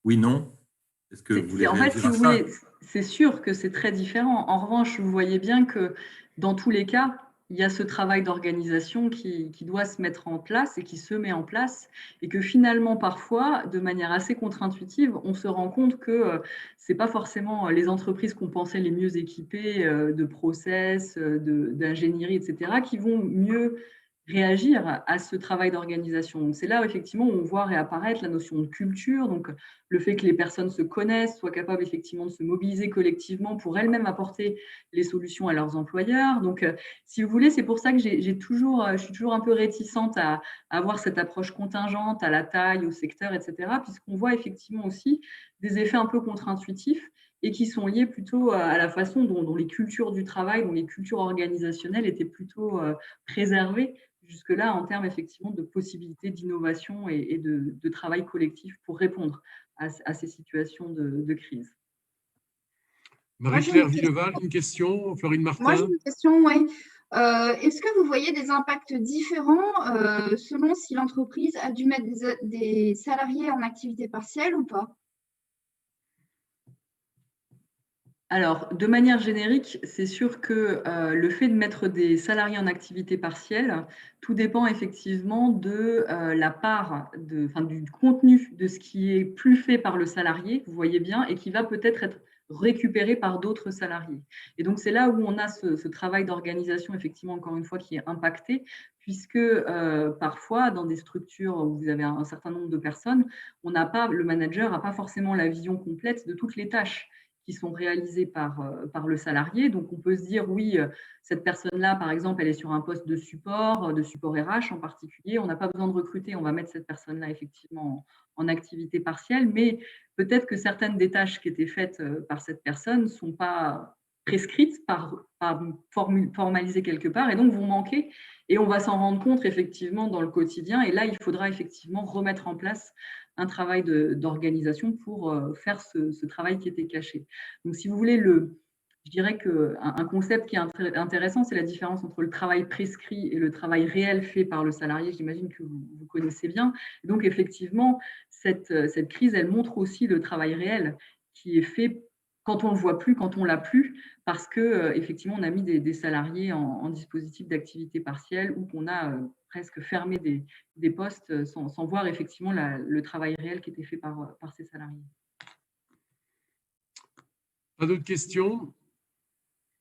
Oui, non? Est-ce que vous voulez réagir à ça? C'est sûr que c'est très différent. En revanche, vous voyez bien que dans tous les cas, il y a ce travail d'organisation qui doit se mettre en place et qui se met en place, et que finalement, parfois, de manière assez contre-intuitive, on se rend compte que ce n'est pas forcément les entreprises qu'on pensait les mieux équipées de process, d'ingénierie, etc., qui vont mieux réagir à ce travail d'organisation. Donc, c'est là où, effectivement, on voit réapparaître la notion de culture, donc le fait que les personnes se connaissent, soient capables effectivement de se mobiliser collectivement pour elles-mêmes apporter les solutions à leurs employeurs. Donc, si vous voulez, c'est pour ça que je suis toujours un peu réticente à avoir cette approche contingente à la taille, au secteur, etc., puisqu'on voit effectivement aussi des effets un peu contre-intuitifs et qui sont liés plutôt à la façon dont les cultures du travail, dont les cultures organisationnelles étaient plutôt préservées jusque-là en termes effectivement de possibilités d'innovation et de travail collectif pour répondre à ces situations de crise. Marie-Claire Villeval, une question. Florine Martin. Moi, j'ai une question, oui. Est-ce que vous voyez des impacts différents selon si l'entreprise a dû mettre des salariés en activité partielle ou pas? Alors, de manière générique, c'est sûr que le fait de mettre des salariés en activité partielle, tout dépend effectivement de la part, du contenu de ce qui est plus fait par le salarié, vous voyez bien, et qui va peut-être être récupéré par d'autres salariés. Et donc, c'est là où on a ce travail d'organisation, effectivement, encore une fois, qui est impacté, puisque parfois, dans des structures où vous avez un certain nombre de personnes, le manager n'a pas forcément la vision complète de toutes les tâches qui sont réalisées par le salarié. Donc, on peut se dire, oui, cette personne-là, par exemple, elle est sur un poste de support RH en particulier. On n'a pas besoin de recruter, on va mettre cette personne-là effectivement en activité partielle, mais peut-être que certaines des tâches qui étaient faites par cette personne ne sont pas prescrites, formalisées quelque part, et donc vont manquer. Et on va s'en rendre compte effectivement dans le quotidien. Et là, il faudra effectivement remettre en place un travail d'organisation pour faire ce travail qui était caché. Donc, si vous voulez, je dirais qu'un concept qui est intéressant, c'est la différence entre le travail prescrit et le travail réel fait par le salarié. J'imagine que vous connaissez bien. Et donc, effectivement, cette crise, elle montre aussi le travail réel qui est fait quand on ne le voit plus, quand on ne l'a plus, parce qu'effectivement, on a mis des salariés en dispositif d'activité partielle ou qu'on a presque fermé des postes sans voir effectivement le travail réel qui était fait par ces salariés. Pas d'autres questions?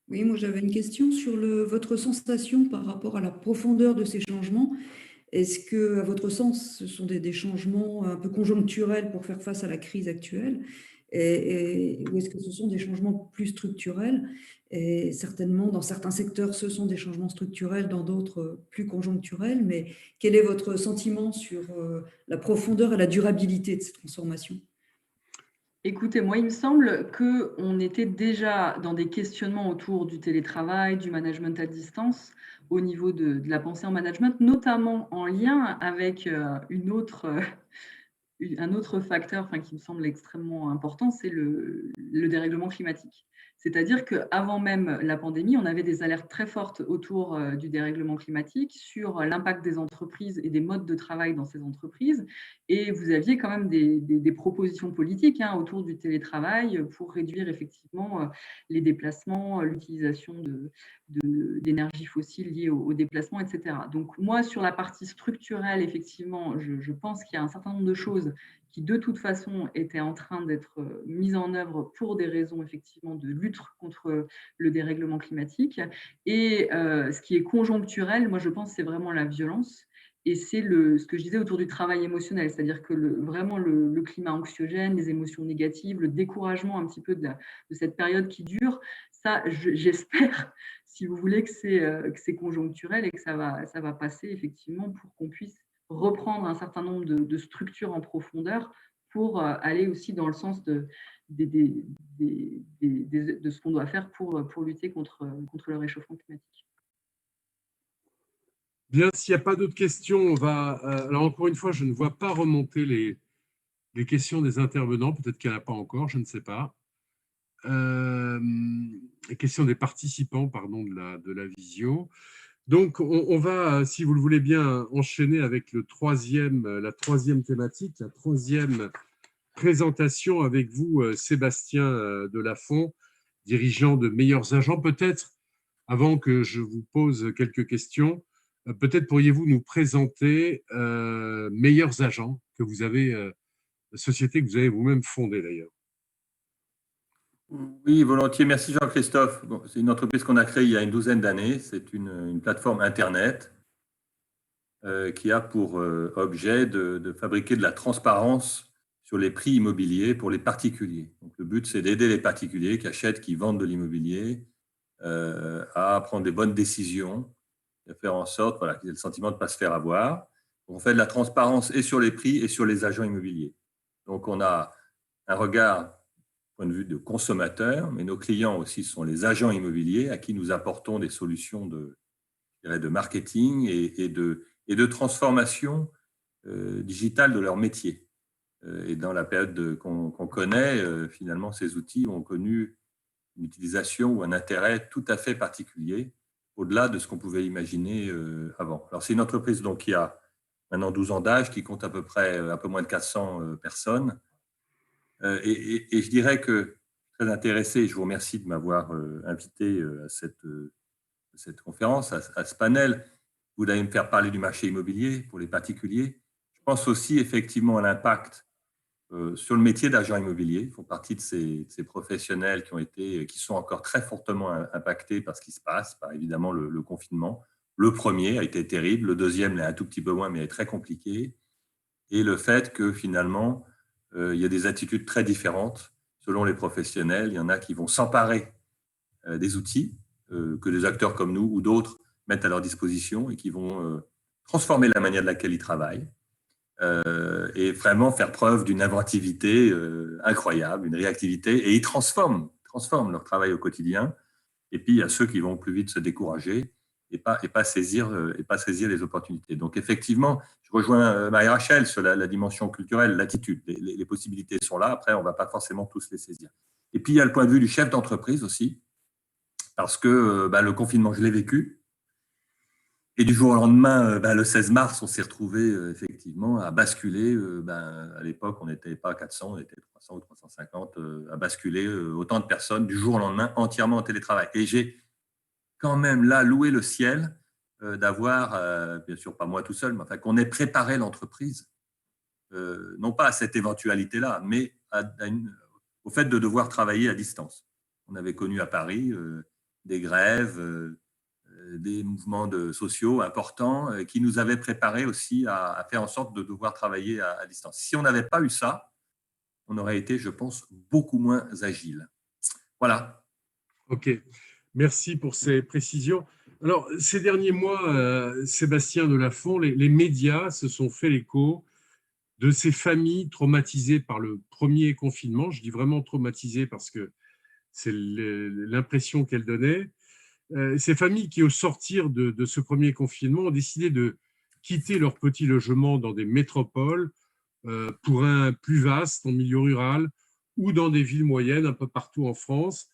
Oui, moi j'avais une question sur votre sensation par rapport à la profondeur de ces changements. Est-ce que, à votre sens, ce sont des changements un peu conjoncturels pour faire face à la crise actuelle, ou est-ce que ce sont des changements plus structurels? Et certainement, dans certains secteurs, ce sont des changements structurels, dans d'autres plus conjoncturels. Mais quel est votre sentiment sur la profondeur et la durabilité de cette transformation? Écoutez, moi, il me semble qu'on était déjà dans des questionnements autour du télétravail, du management à distance, au niveau de la pensée en management, notamment en lien avec un autre facteur qui me semble extrêmement important, c'est le dérèglement climatique. C'est-à-dire qu'avant même la pandémie, on avait des alertes très fortes autour du dérèglement climatique, sur l'impact des entreprises et des modes de travail dans ces entreprises. Et vous aviez quand même des propositions politiques autour du télétravail pour réduire effectivement les déplacements, l'utilisation d'énergie fossile liée au déplacement, etc. Donc moi, sur la partie structurelle, effectivement, je pense qu'il y a un certain nombre de choses qui, de toute façon, étaient en train d'être mises en œuvre pour des raisons, effectivement, de lutte contre le dérèglement climatique. Et ce qui est conjoncturel, moi, je pense, c'est vraiment la violence. Et c'est ce que je disais autour du travail émotionnel, c'est-à-dire que vraiment le climat anxiogène, les émotions négatives, le découragement un petit peu de cette période qui dure, ça, j'espère, si vous voulez, que c'est conjoncturel et que ça va passer effectivement pour qu'on puisse reprendre un certain nombre de structures en profondeur pour aller aussi dans le sens de ce qu'on doit faire pour lutter contre le réchauffement climatique. Bien, s'il n'y a pas d'autres questions, on va… alors, encore une fois, je ne vois pas remonter les questions des intervenants. Peut-être qu'il n'y en a pas encore, je ne sais pas. Les questions des participants, pardon, de la visio. Donc, on va, si vous le voulez bien, enchaîner avec la troisième thématique, la troisième présentation avec vous, Sébastien Delafont, dirigeant de Meilleurs Agents. Peut-être, avant que je vous pose quelques questions, peut-être pourriez-vous nous présenter Meilleurs Agents, que vous avez, société que vous avez vous-même fondée d'ailleurs. Oui, volontiers. Merci Jean-Christophe. Bon, c'est une entreprise qu'on a créée il y a une douzaine d'années. C'est une plateforme Internet qui a pour objet de fabriquer de la transparence sur les prix immobiliers pour les particuliers. Donc, le but, c'est d'aider les particuliers qui achètent, qui vendent de l'immobilier à prendre des bonnes décisions, à faire en sorte qu'ils aient le sentiment de ne pas se faire avoir. On fait de la transparence et sur les prix et sur les agents immobiliers. Donc, on a un regard point de vue de consommateur, mais nos clients aussi sont les agents immobiliers à qui nous apportons des solutions de marketing et de transformation digitale de leur métier. Et dans la période qu'on connaît, finalement, ces outils ont connu une utilisation ou un intérêt tout à fait particulier, au-delà de ce qu'on pouvait imaginer avant. Alors, c'est une entreprise donc, qui a maintenant 12 ans d'âge, qui compte à peu près un peu moins de 400 personnes. Et je dirais que je suis très intéressé, et je vous remercie de m'avoir invité à cette conférence, à ce panel. Vous allez me faire parler du marché immobilier pour les particuliers. Je pense aussi effectivement à l'impact sur le métier d'agent immobilier. Ils font partie de ces professionnels qui sont encore très fortement impactés par ce qui se passe, par évidemment le confinement. Le premier a été terrible, le deuxième l'est un tout petit peu moins, mais est très compliqué. Et le fait que finalement, il y a des attitudes très différentes selon les professionnels. Il y en a qui vont s'emparer des outils que des acteurs comme nous ou d'autres mettent à leur disposition et qui vont transformer la manière de laquelle ils travaillent et vraiment faire preuve d'une inventivité incroyable, une réactivité, et ils transforment leur travail au quotidien. Et puis, il y a ceux qui vont plus vite se décourager et pas saisir les opportunités. Donc, effectivement, je rejoins Marie-Rachel sur la dimension culturelle, l'attitude. Les possibilités sont là. Après, on ne va pas forcément tous les saisir. Et puis, il y a le point de vue du chef d'entreprise aussi, parce que le confinement, je l'ai vécu. Et du jour au lendemain, le 16 mars, on s'est retrouvé effectivement à basculer. À l'époque, on n'était pas 400, on était 300 ou 350, à basculer autant de personnes du jour au lendemain entièrement en télétravail. Et j'ai quand même là loué le ciel d'avoir, bien sûr pas moi tout seul, mais enfin, qu'on ait préparé l'entreprise, non pas à cette éventualité-là, mais au fait de devoir travailler à distance. On avait connu à Paris des grèves, des mouvements sociaux importants qui nous avaient préparés aussi à faire en sorte de devoir travailler à distance. Si on n'avait pas eu ça, on aurait été, je pense, beaucoup moins agile. Voilà. OK. Merci pour ces précisions. Alors, ces derniers mois, Sébastien Delafont, les médias se sont fait l'écho de ces familles traumatisées par le premier confinement. Je dis vraiment traumatisées parce que c'est l'impression qu'elles donnaient. Ces familles qui, au sortir de ce premier confinement, ont décidé de quitter leur petit logement dans des métropoles pour un plus vaste en milieu rural ou dans des villes moyennes un peu partout en France.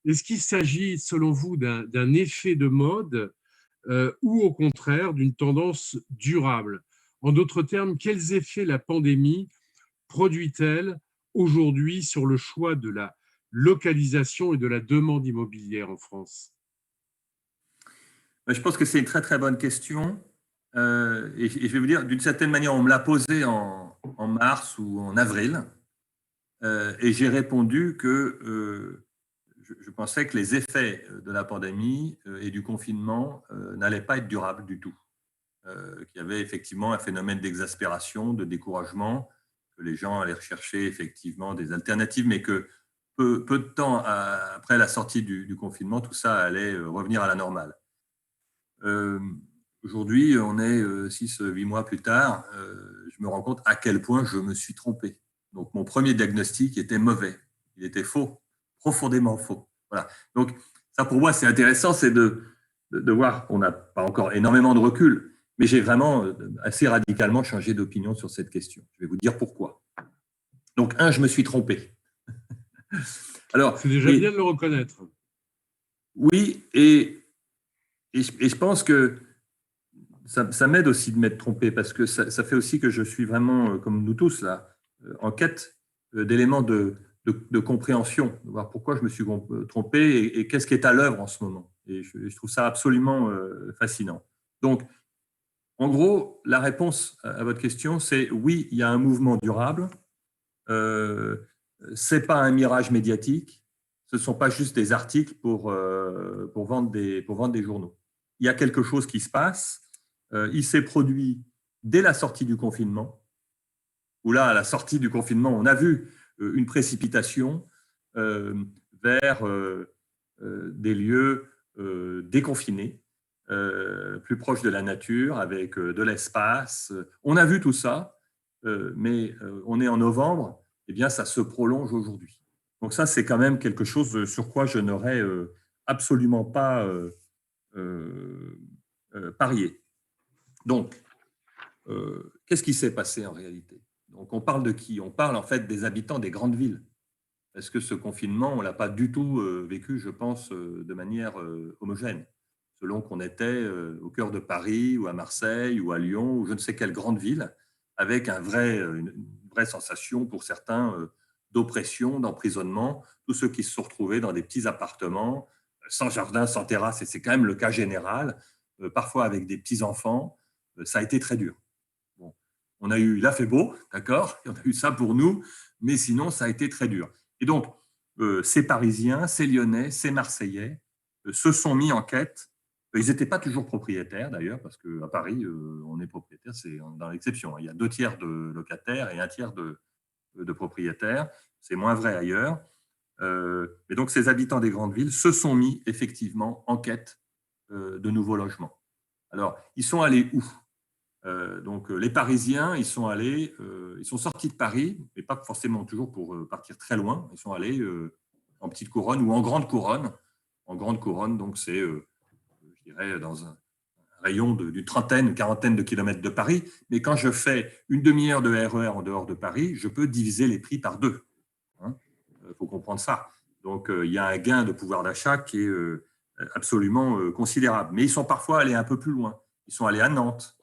Est-ce qu'il s'agit, selon vous, d'un effet de mode ou au contraire d'une tendance durable? En d'autres termes, quels effets la pandémie produit-elle aujourd'hui sur le choix de la localisation et de la demande immobilière en France? Je pense que c'est une très, très bonne question. Et je vais vous dire, d'une certaine manière, on me l'a posée en mars ou en avril. Et j'ai répondu que je pensais que les effets de la pandémie et du confinement n'allaient pas être durables du tout. Qu'il y avait effectivement un phénomène d'exaspération, de découragement, que les gens allaient rechercher effectivement des alternatives, mais que peu de temps après la sortie du confinement, tout ça allait revenir à la normale. Aujourd'hui, on est 6-8 mois plus tard, je me rends compte à quel point je me suis trompé. Donc, mon premier diagnostic était mauvais. Il était faux, profondément faux. Voilà. Donc, ça pour moi, c'est intéressant, c'est de voir, on n'a pas encore énormément de recul, mais j'ai vraiment assez radicalement changé d'opinion sur cette question. Je vais vous dire pourquoi. Donc, je me suis trompé. Alors, c'est déjà bien de le reconnaître. Oui, et je pense que ça m'aide aussi de m'être trompé, parce que ça fait aussi que je suis vraiment, comme nous tous, là, en quête d'éléments de compréhension, de voir pourquoi je me suis trompé et qu'est-ce qui est à l'œuvre en ce moment. Et je trouve ça absolument fascinant. Donc, en gros, la réponse à votre question, c'est oui, il y a un mouvement durable. Ce n'est pas un mirage médiatique. Ce ne sont pas juste des articles pour vendre des journaux. Il y a quelque chose qui se passe il s'est produit dès la sortie du confinement, où là, à la sortie du confinement, on a vu une précipitation vers des lieux déconfinés, plus proches de la nature, avec de l'espace. On a vu tout ça, mais on est en novembre, eh bien, ça se prolonge aujourd'hui. Donc ça, c'est quand même quelque chose sur quoi je n'aurais absolument pas parié. Donc, qu'est-ce qui s'est passé en réalité? Donc, on parle de qui? On parle en fait des habitants des grandes villes. Parce que ce confinement, on ne l'a pas du tout vécu, je pense, de manière homogène. Selon qu'on était au cœur de Paris, ou à Marseille, ou à Lyon, ou je ne sais quelle grande ville, avec une vraie sensation pour certains d'oppression, d'emprisonnement, tous ceux qui se sont retrouvés dans des petits appartements, sans jardin, sans terrasse, et c'est quand même le cas général, parfois avec des petits-enfants, ça a été très dur. Bon, il a fait beau, d'accord, on a eu ça pour nous, mais sinon, ça a été très dur. Et donc, ces Parisiens, ces Lyonnais, ces Marseillais se sont mis en quête. Ils n'étaient pas toujours propriétaires, d'ailleurs, parce qu'à Paris, on est propriétaire, c'est dans l'exception. Il y a 2 tiers de locataires et 1 tiers de propriétaires. C'est moins vrai ailleurs. Mais donc, ces habitants des grandes villes se sont mis effectivement en quête de nouveaux logements. Alors, ils sont allés où? Donc, les Parisiens, ils sont sortis de Paris, mais pas forcément toujours pour partir très loin. Ils sont allés en petite couronne ou en grande couronne. En grande couronne, donc c'est, je dirais, dans un rayon d'une trentaine, une quarantaine de kilomètres de Paris. Mais quand je fais une demi-heure de RER en dehors de Paris, je peux diviser les prix par 2. Faut comprendre ça. Donc, il y a un gain de pouvoir d'achat qui est absolument considérable. Mais ils sont parfois allés un peu plus loin. Ils sont allés à Nantes.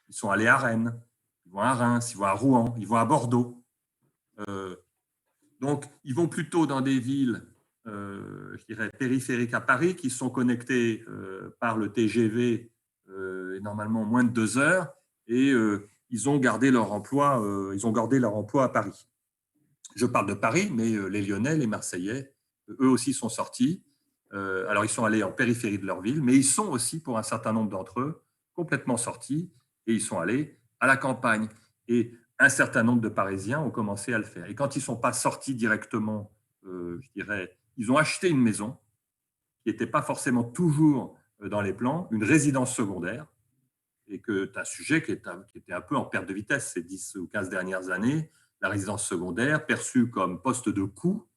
Ils sont allés à Rennes, ils vont à Reims, ils vont à Rouen, ils vont à Bordeaux. Donc, ils vont plutôt dans des villes, je dirais, périphériques à Paris, qui sont connectées par le TGV, et normalement moins de 2 heures, et ils ont gardé leur emploi à Paris. Je parle de Paris, mais les Lyonnais, les Marseillais, eux aussi sont sortis. Alors, ils sont allés en périphérie de leur ville, mais ils sont aussi, pour un certain nombre d'entre eux, complètement sortis. Et ils sont allés à la campagne. Et un certain nombre de Parisiens ont commencé à le faire. Et quand ils ne sont pas sortis directement, je dirais, ils ont acheté une maison qui n'était pas forcément toujours dans les plans, une résidence secondaire, et que c'est un sujet qui était un peu en perte de vitesse ces 10 ou 15 dernières années. La résidence secondaire, perçue comme poste de coût,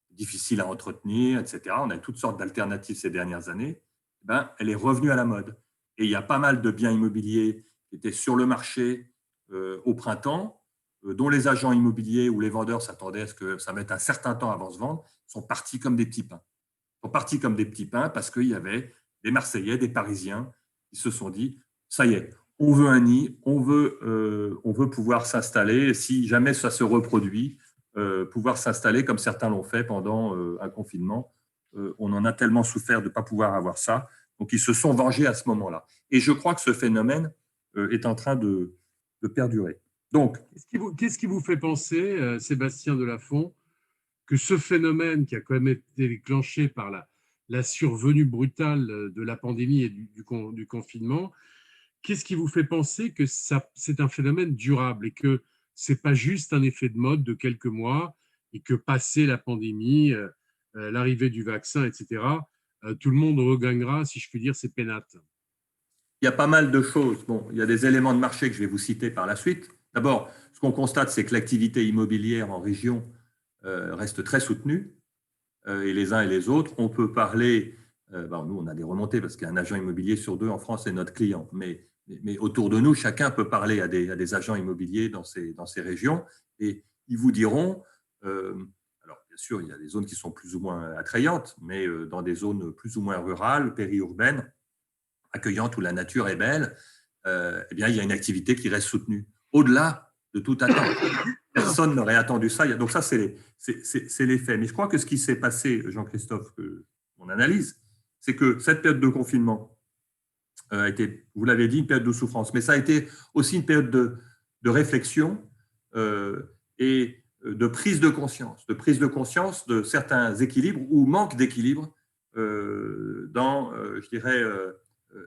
difficile à entretenir, etc. On a toutes sortes d'alternatives ces dernières années. Elle est revenue à la mode. Et il y a pas mal de biens immobiliers qui étaient sur le marché au printemps, dont les agents immobiliers ou les vendeurs s'attendaient à ce que ça mette un certain temps avant de se vendre, sont partis comme des petits pains. Ils sont partis comme des petits pains parce qu'il y avait des Marseillais, des Parisiens qui se sont dit « ça y est, on veut un nid, on veut pouvoir s'installer, si jamais ça se reproduit, pouvoir s'installer comme certains l'ont fait pendant un confinement. On en a tellement souffert de ne pas pouvoir avoir ça. » Donc, ils se sont vengés à ce moment-là. Et je crois que ce phénomène est en train de perdurer. Donc, qu'est-ce qui vous fait penser, Sébastien Delafont, que ce phénomène qui a quand même été déclenché par la survenue brutale de la pandémie et du confinement, qu'est-ce qui vous fait penser que c'est un phénomène durable et que ce n'est pas juste un effet de mode de quelques mois et que passé la pandémie, l'arrivée du vaccin, etc., tout le monde regagnera, si je puis dire, ses pénates? Il y a pas mal de choses. Bon, il y a des éléments de marché que je vais vous citer par la suite. D'abord, ce qu'on constate, c'est que l'activité immobilière en région reste très soutenue. Et les uns et les autres, on peut parler, nous on a des remontées parce qu'un agent immobilier sur 2 en France est notre client, mais autour de nous, chacun peut parler à des agents immobiliers dans ces régions et ils vous diront, alors bien sûr il y a des zones qui sont plus ou moins attrayantes, mais dans des zones plus ou moins rurales, périurbaines, accueillantes où la nature est belle, eh bien, il y a une activité qui reste soutenue, au-delà de toute attente. Personne n'aurait attendu ça. Donc ça, c'est les faits. Mais je crois que ce qui s'est passé, Jean-Christophe, mon analyse, c'est que cette période de confinement a été, vous l'avez dit, une période de souffrance, mais ça a été aussi une période de réflexion et de prise de conscience de certains équilibres ou manque d'équilibre dans, je dirais,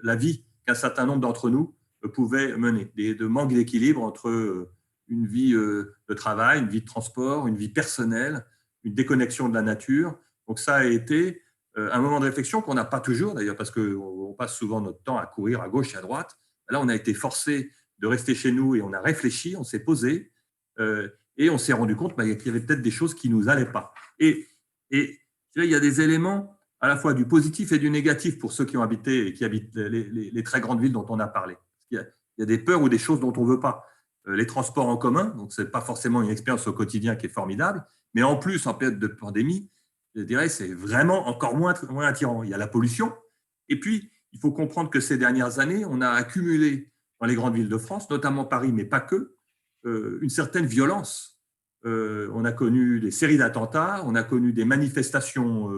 la vie qu'un certain nombre d'entre nous pouvait mener, de manque d'équilibre entre une vie de travail, une vie de transport, une vie personnelle, une déconnexion de la nature. Donc ça a été un moment de réflexion qu'on n'a pas toujours d'ailleurs, parce qu'on passe souvent notre temps à courir à gauche et à droite. Là, on a été forcé de rester chez nous et on a réfléchi, on s'est posé et on s'est rendu compte qu'il y avait peut-être des choses qui ne nous allaient pas. Et il y a des éléments à la fois du positif et du négatif pour ceux qui habitent les très grandes villes dont on a parlé. Il y a des peurs ou des choses dont on ne veut pas. Les transports en commun, donc ce n'est pas forcément une expérience au quotidien qui est formidable, mais en plus, en période de pandémie, je dirais c'est vraiment encore moins attirant. Il y a la pollution, et puis il faut comprendre que ces dernières années, on a accumulé dans les grandes villes de France, notamment Paris, mais pas que, une certaine violence. On a connu des séries d'attentats, on a connu des manifestations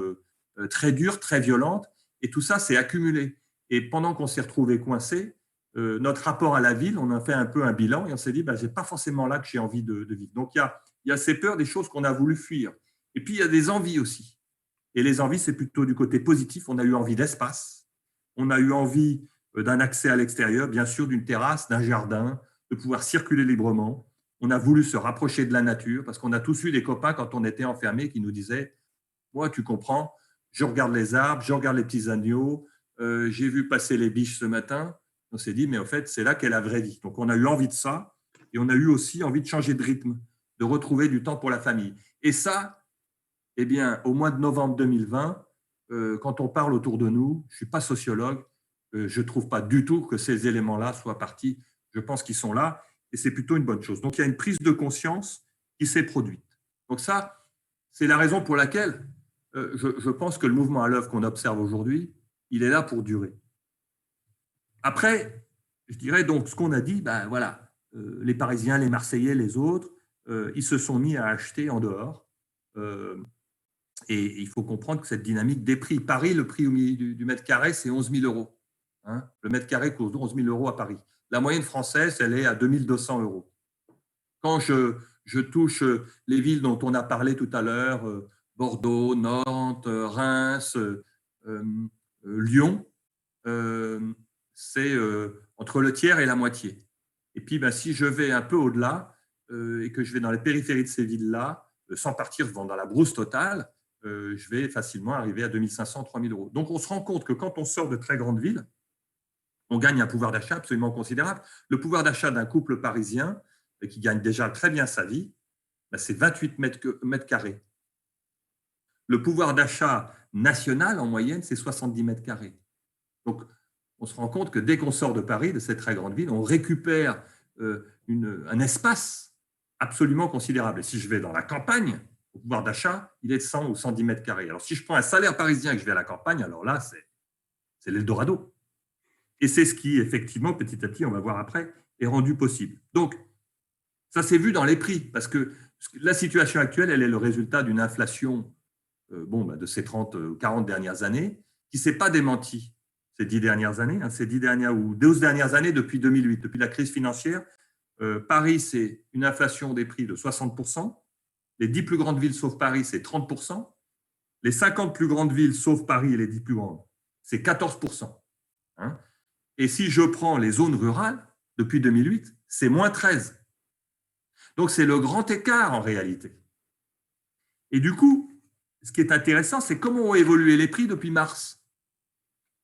très dures, très violentes, et tout ça s'est accumulé. Et pendant qu'on s'est retrouvés coincés, notre rapport à la ville, on a fait un peu un bilan et on s'est dit, ce n'est pas forcément là que j'ai envie de vivre. Donc, il y a ces peurs, des choses qu'on a voulu fuir. Et puis, il y a des envies aussi. Et les envies, c'est plutôt du côté positif. On a eu envie d'espace, on a eu envie d'un accès à l'extérieur, bien sûr, d'une terrasse, d'un jardin, de pouvoir circuler librement. On a voulu se rapprocher de la nature parce qu'on a tous eu des copains quand on était enfermés qui nous disaient, moi, tu comprends, je regarde les arbres, je regarde les petits agneaux, j'ai vu passer les biches ce matin. On s'est dit, mais en fait, c'est là qu'est la vraie vie. Donc, on a eu envie de ça et on a eu aussi envie de changer de rythme, de retrouver du temps pour la famille. Et ça, eh bien, au mois de novembre 2020, quand on parle autour de nous, je ne suis pas sociologue, je ne trouve pas du tout que ces éléments-là soient partis. Je pense qu'ils sont là et c'est plutôt une bonne chose. Donc, il y a une prise de conscience qui s'est produite. Donc ça, c'est la raison pour laquelle je pense que le mouvement à l'œuvre qu'on observe aujourd'hui, il est là pour durer. Après, je dirais donc ce qu'on a dit, voilà, les Parisiens, les Marseillais, les autres, ils se sont mis à acheter en dehors. Et il faut comprendre que cette dynamique des prix. Paris, le prix du mètre carré, c'est 11 000 euros. Hein, le mètre carré coûte 11 000 euros à Paris. La moyenne française, elle est à 2 200 euros. Quand je touche les villes dont on a parlé tout à l'heure, Bordeaux, Nantes, Reims, Lyon, c'est entre le tiers et la moitié. Et puis, si je vais un peu au-delà et que je vais dans les périphéries de ces villes-là, sans partir dans la brousse totale, je vais facilement arriver à 2 500, 3 000 euros. Donc, on se rend compte que quand on sort de très grandes villes, on gagne un pouvoir d'achat absolument considérable. Le pouvoir d'achat d'un couple parisien qui gagne déjà très bien sa vie, c'est 28 mètres carrés. Le pouvoir d'achat national, en moyenne, c'est 70 mètres carrés. Donc, on se rend compte que dès qu'on sort de Paris, de cette très grande ville, on récupère un espace absolument considérable. Et si je vais dans la campagne, le pouvoir d'achat, il est de 100 ou 110 mètres carrés. Alors, si je prends un salaire parisien et que je vais à la campagne, alors là, c'est l'Eldorado. Et c'est ce qui, effectivement, petit à petit, on va voir après, est rendu possible. Donc, ça s'est vu dans les prix, parce que la situation actuelle, elle est le résultat d'une inflation de ces 30 ou 40 dernières années, qui ne s'est pas démentie ces 10 dernières années, ces 10 dernières ou 12 dernières années depuis 2008, depuis la crise financière. Paris, c'est une inflation des prix de 60%. Les 10 plus grandes villes sauf Paris, c'est 30%. Les 50 plus grandes villes sauf Paris et les 10 plus grandes, c'est 14%. Hein. Et si je prends les zones rurales, depuis 2008, c'est moins 13%. Donc, c'est le grand écart en réalité. Et du coup, ce qui est intéressant, c'est comment ont évolué les prix depuis mars.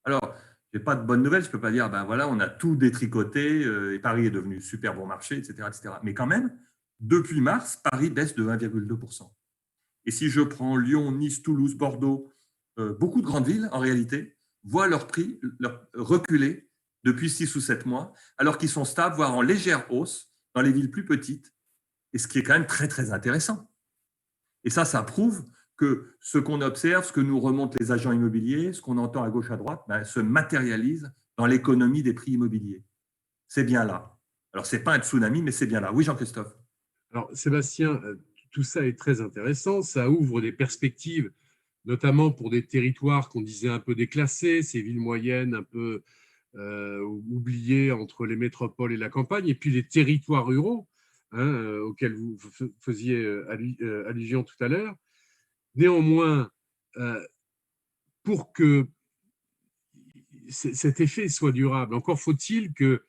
Alors, je n'ai pas de bonnes nouvelles, je ne peux pas dire, voilà, on a tout détricoté et Paris est devenu super bon marché, etc., etc. Mais quand même, depuis mars, Paris baisse de 1,2%. Et si je prends Lyon, Nice, Toulouse, Bordeaux, beaucoup de grandes villes, en réalité, voient leurs prix reculer depuis 6 ou 7 mois, alors qu'ils sont stables, voire en légère hausse dans les villes plus petites, et ce qui est quand même très, très intéressant. Et ça prouve que ce qu'on observe, ce que nous remontent les agents immobiliers, ce qu'on entend à gauche, à droite, se matérialise dans l'économie des prix immobiliers. C'est bien là. Alors, ce n'est pas un tsunami, mais c'est bien là. Oui, Jean-Christophe. Alors, Sébastien, tout ça est très intéressant. Ça ouvre des perspectives, notamment pour des territoires qu'on disait un peu déclassés, ces villes moyennes un peu oubliées entre les métropoles et la campagne, et puis les territoires ruraux, auxquels vous faisiez allusion tout à l'heure. Néanmoins, pour que cet effet soit durable, encore faut-il que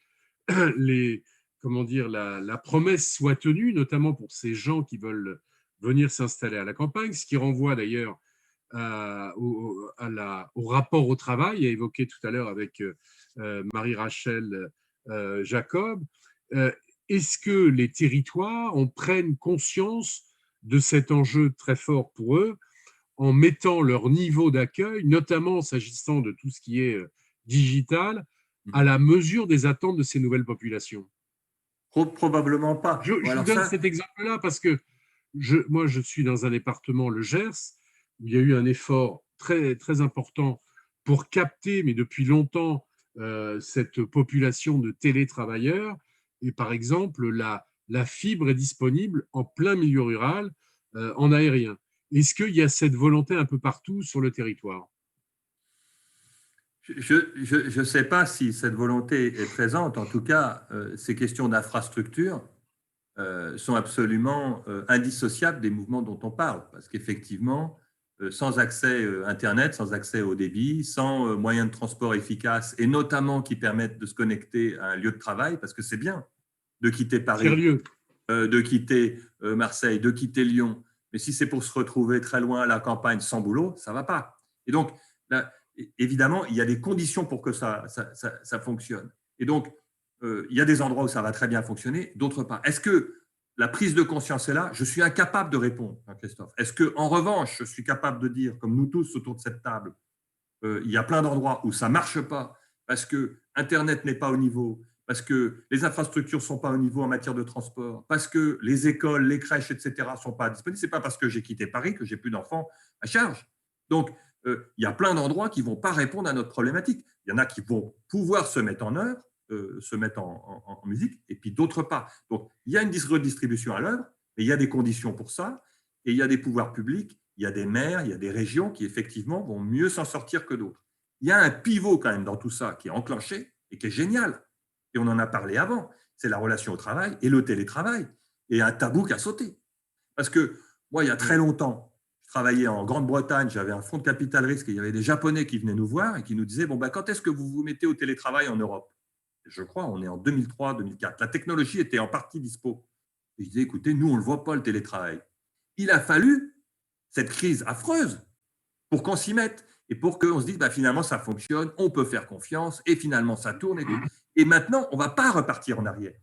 la promesse soit tenue, notamment pour ces gens qui veulent venir s'installer à la campagne, ce qui renvoie d'ailleurs au rapport au travail, évoqué tout à l'heure avec Marie-Rachel Jacob. Est-ce que les territoires en prennent conscience de cet enjeu très fort pour eux en mettant leur niveau d'accueil, notamment s'agissant de tout ce qui est digital, à la mesure des attentes de ces nouvelles populations? Probablement pas. Je vous donne cet exemple-là parce que moi, je suis dans un département, le Gers, où il y a eu un effort très, très important pour capter, mais depuis longtemps, cette population de télétravailleurs. Et par exemple, la fibre est disponible en plein milieu rural, en aérien. Est-ce qu'il y a cette volonté un peu partout sur le territoire? Je ne sais pas si cette volonté est présente. En tout cas, ces questions d'infrastructure sont absolument indissociables des mouvements dont on parle. Parce qu'effectivement, sans accès Internet, sans accès au débit, sans moyens de transport efficaces, et notamment qui permettent de se connecter à un lieu de travail, parce que c'est bien de quitter Paris, de quitter Marseille, de quitter Lyon, mais si c'est pour se retrouver très loin à la campagne sans boulot, ça ne va pas. Et donc, là, évidemment, il y a des conditions pour que ça fonctionne. Et donc, il y a des endroits où ça va très bien fonctionner, d'autres pas. Est-ce que la prise de conscience est là? Je suis incapable de répondre, Christophe. Est-ce qu'en revanche, je suis capable de dire, comme nous tous autour de cette table, il y a plein d'endroits où ça ne marche pas parce que Internet n'est pas au niveau, parce que les infrastructures ne sont pas au niveau en matière de transport, parce que les écoles, les crèches, etc. ne sont pas disponibles. Ce n'est pas parce que j'ai quitté Paris que j'ai plus d'enfants à charge. Donc, il y a plein d'endroits qui ne vont pas répondre à notre problématique. Il y en a qui vont pouvoir se mettre en œuvre, se mettre en musique, et puis d'autres pas. Donc, il y a une redistribution à l'œuvre, mais il y a des conditions pour ça, et il y a des pouvoirs publics, il y a des maires, il y a des régions qui, effectivement, vont mieux s'en sortir que d'autres. Il y a un pivot quand même dans tout ça qui est enclenché et qui est génial. Et on en a parlé avant, c'est la relation au travail et le télétravail. Et un tabou qui a sauté. Parce que moi, il y a très longtemps, je travaillais en Grande-Bretagne, j'avais un fonds de capital risque et il y avait des Japonais qui venaient nous voir et qui nous disaient, quand est-ce que vous vous mettez au télétravail en Europe? Je crois, on est en 2003-2004. La technologie était en partie dispo. Et je disais, écoutez, nous, on ne le voit pas, le télétravail. Il a fallu cette crise affreuse pour qu'on s'y mette et pour qu'on se dise, finalement, ça fonctionne, on peut faire confiance et finalement, ça tourne. Et maintenant, on ne va pas repartir en arrière.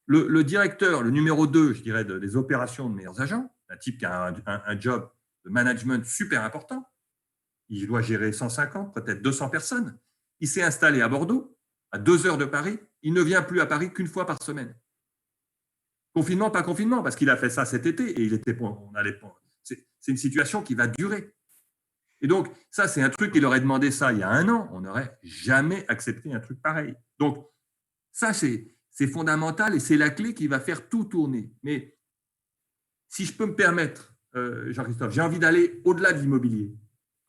Le directeur, le numéro 2, je dirais, des opérations de meilleurs agents, un type qui a un job de management super important, il doit gérer 150, peut-être 200 personnes. Il s'est installé à Bordeaux, à 2 heures de Paris. Il ne vient plus à Paris qu'une fois par semaine. Confinement, pas confinement, parce qu'il a fait ça cet été et c'est une situation qui va durer. Et donc, ça, c'est un truc qu'il aurait demandé ça il y a 1 an. On n'aurait jamais accepté un truc pareil. Donc, ça, c'est fondamental et c'est la clé qui va faire tout tourner. Mais si je peux me permettre, Jean-Christophe, j'ai envie d'aller au-delà de l'immobilier.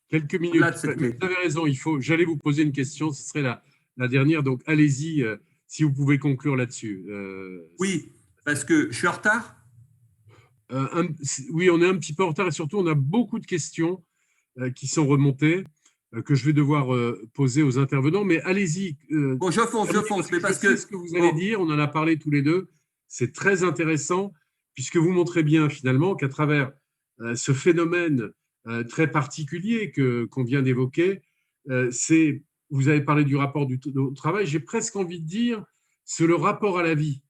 Quelques minutes. Vous avez raison, j'allais vous poser une question, ce serait la dernière. Donc, allez-y, si vous pouvez conclure là-dessus. Oui, parce que je suis en retard. Oui, on est un petit peu en retard et surtout, on a beaucoup de questions qui sont remontées que je vais devoir poser aux intervenants. Mais allez-y. Je fonce. Mais parce que ce que vous allez dire, on en a parlé tous les deux. C'est très intéressant puisque vous montrez bien finalement qu'à travers ce phénomène très particulier qu'on vient d'évoquer, vous avez parlé du rapport au travail. J'ai presque envie de dire, c'est le rapport à la vie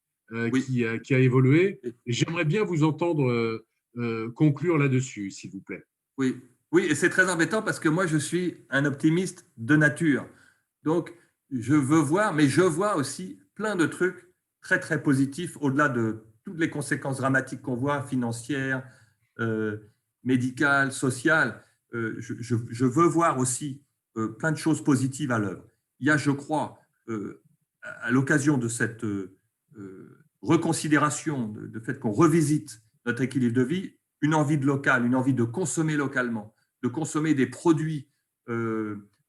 qui a évolué. Et j'aimerais bien vous entendre conclure là-dessus, s'il vous plaît. Oui, et c'est très embêtant parce que moi, je suis un optimiste de nature. Donc, je veux voir, mais je vois aussi plein de trucs très, très positifs au-delà de toutes les conséquences dramatiques qu'on voit, financières, médicales, sociales. Je veux voir aussi plein de choses positives à l'œuvre. Il y a, je crois, à l'occasion de cette reconsidération, de fait qu'on revisite notre équilibre de vie, une envie de local, une envie de consommer localement, de consommer des produits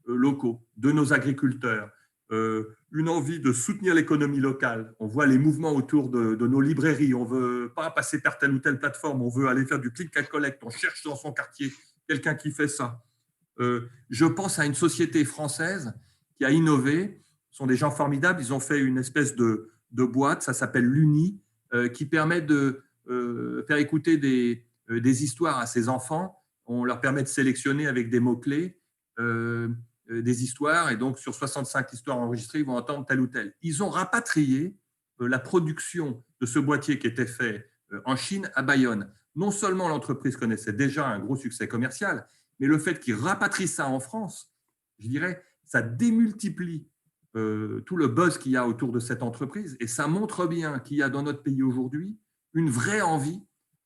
locaux, de nos agriculteurs, une envie de soutenir l'économie locale. On voit les mouvements autour de nos librairies. On ne veut pas passer par telle ou telle plateforme. On veut aller faire du click and collect. On cherche dans son quartier quelqu'un qui fait ça. Je pense à une société française qui a innové sont des gens formidables. Ils ont fait une espèce de boîte, ça s'appelle l'Uni, qui permet de faire écouter des histoires à ces enfants. On leur permet de sélectionner avec des mots-clés des histoires. Et donc, sur 65 histoires enregistrées, ils vont entendre telle ou telle. Ils ont rapatrié la production de ce boîtier qui était fait en Chine à Bayonne. Non seulement l'entreprise connaissait déjà un gros succès commercial, mais le fait qu'ils rapatrient ça en France, je dirais, ça démultiplie tout le buzz qu'il y a autour de cette entreprise. Et ça montre bien qu'il y a dans notre pays aujourd'hui une vraie envie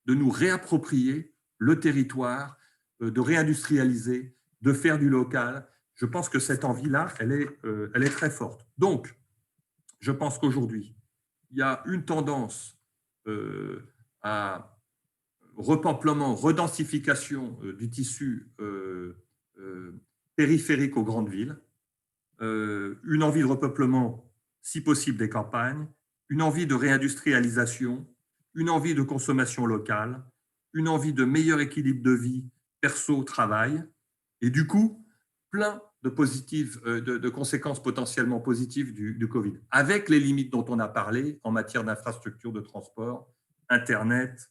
de nous réapproprier le territoire, de réindustrialiser, de faire du local. Je pense que cette envie-là, elle est très forte. Donc, je pense qu'aujourd'hui, il y a une tendance à repeuplement, redensification du tissu périphérique aux grandes villes, une envie de repeuplement, si possible, des campagnes, une envie de réindustrialisation, une envie de consommation locale, une envie de meilleur équilibre de vie perso-travail, et du coup, plein de conséquences potentiellement positives du Covid, avec les limites dont on a parlé en matière d'infrastructures de transport, Internet,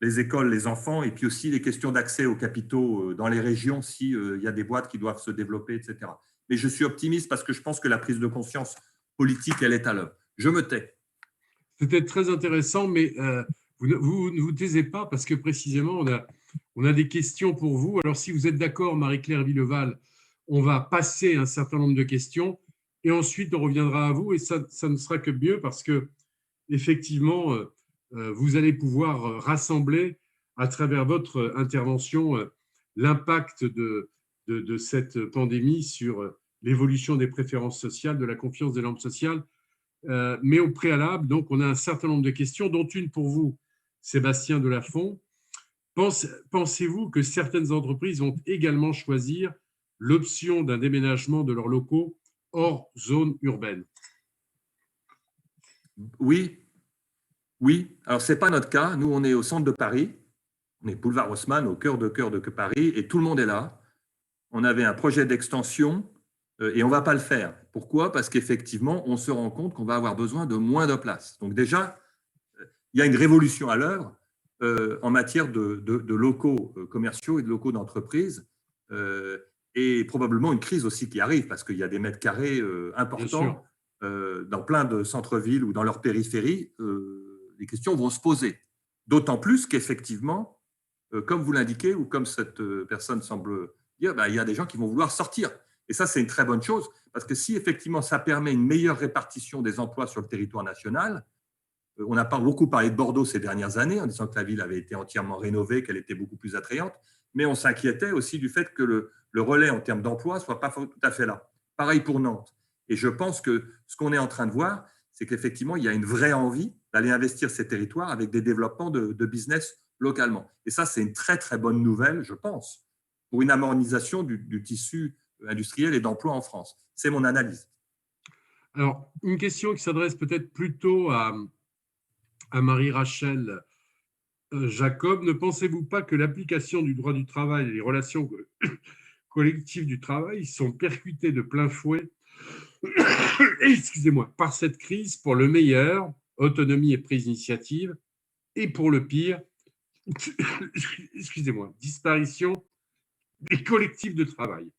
les écoles, les enfants, et puis aussi les questions d'accès aux capitaux dans les régions s'il y a des boîtes qui doivent se développer, etc. Mais je suis optimiste parce que je pense que la prise de conscience politique, elle est à l'œuvre. Je me tais. C'était très intéressant, mais vous ne vous taisez pas parce que précisément, on a des questions pour vous. Alors, si vous êtes d'accord, Marie-Claire Villeval, on va passer un certain nombre de questions et ensuite on reviendra à vous et ça ne sera que mieux parce que effectivement, vous allez pouvoir rassembler à travers votre intervention l'impact de cette pandémie sur l'évolution des préférences sociales, de la confiance des normes sociales. Mais au préalable, donc, on a un certain nombre de questions, dont une pour vous, Sébastien Delafont. Pensez-vous que certaines entreprises vont également choisir l'option d'un déménagement de leurs locaux hors zone urbaine? Oui. Alors, ce n'est pas notre cas. Nous, on est au centre de Paris. On est boulevard Haussmann, au cœur de Paris, et tout le monde est là. On avait un projet d'extension et on ne va pas le faire. Pourquoi? Parce qu'effectivement, on se rend compte qu'on va avoir besoin de moins de place. Donc déjà, il y a une révolution à l'œuvre en matière de locaux commerciaux et de locaux d'entreprise, et probablement une crise aussi qui arrive, parce qu'il y a des mètres carrés importants dans plein de centres-villes ou dans leur périphérie. Les questions vont se poser. D'autant plus qu'effectivement, comme vous l'indiquez, ou comme cette personne semble dire, il y a des gens qui vont vouloir sortir. Et ça, c'est une très bonne chose, parce que si effectivement ça permet une meilleure répartition des emplois sur le territoire national, on a beaucoup parlé de Bordeaux ces dernières années, en disant que la ville avait été entièrement rénovée, qu'elle était beaucoup plus attrayante, mais on s'inquiétait aussi du fait que le relais en termes d'emploi ne soit pas tout à fait là. Pareil pour Nantes. Et je pense que ce qu'on est en train de voir, c'est qu'effectivement, il y a une vraie envie d'aller investir ces territoires avec des développements de business localement. Et ça, c'est une très, très bonne nouvelle, je pense, pour une harmonisation du tissu industriel et d'emploi en France. C'est mon analyse. Alors, une question qui s'adresse peut-être plutôt à Marie-Rachel Jacob. Ne pensez-vous pas que l'application du droit du travail et les relations collectives du travail sont percutées de plein fouet excusez-moi, par cette crise, pour le meilleur, autonomie et prise d'initiative, et pour le pire, excusez-moi, disparition des collectifs de travail?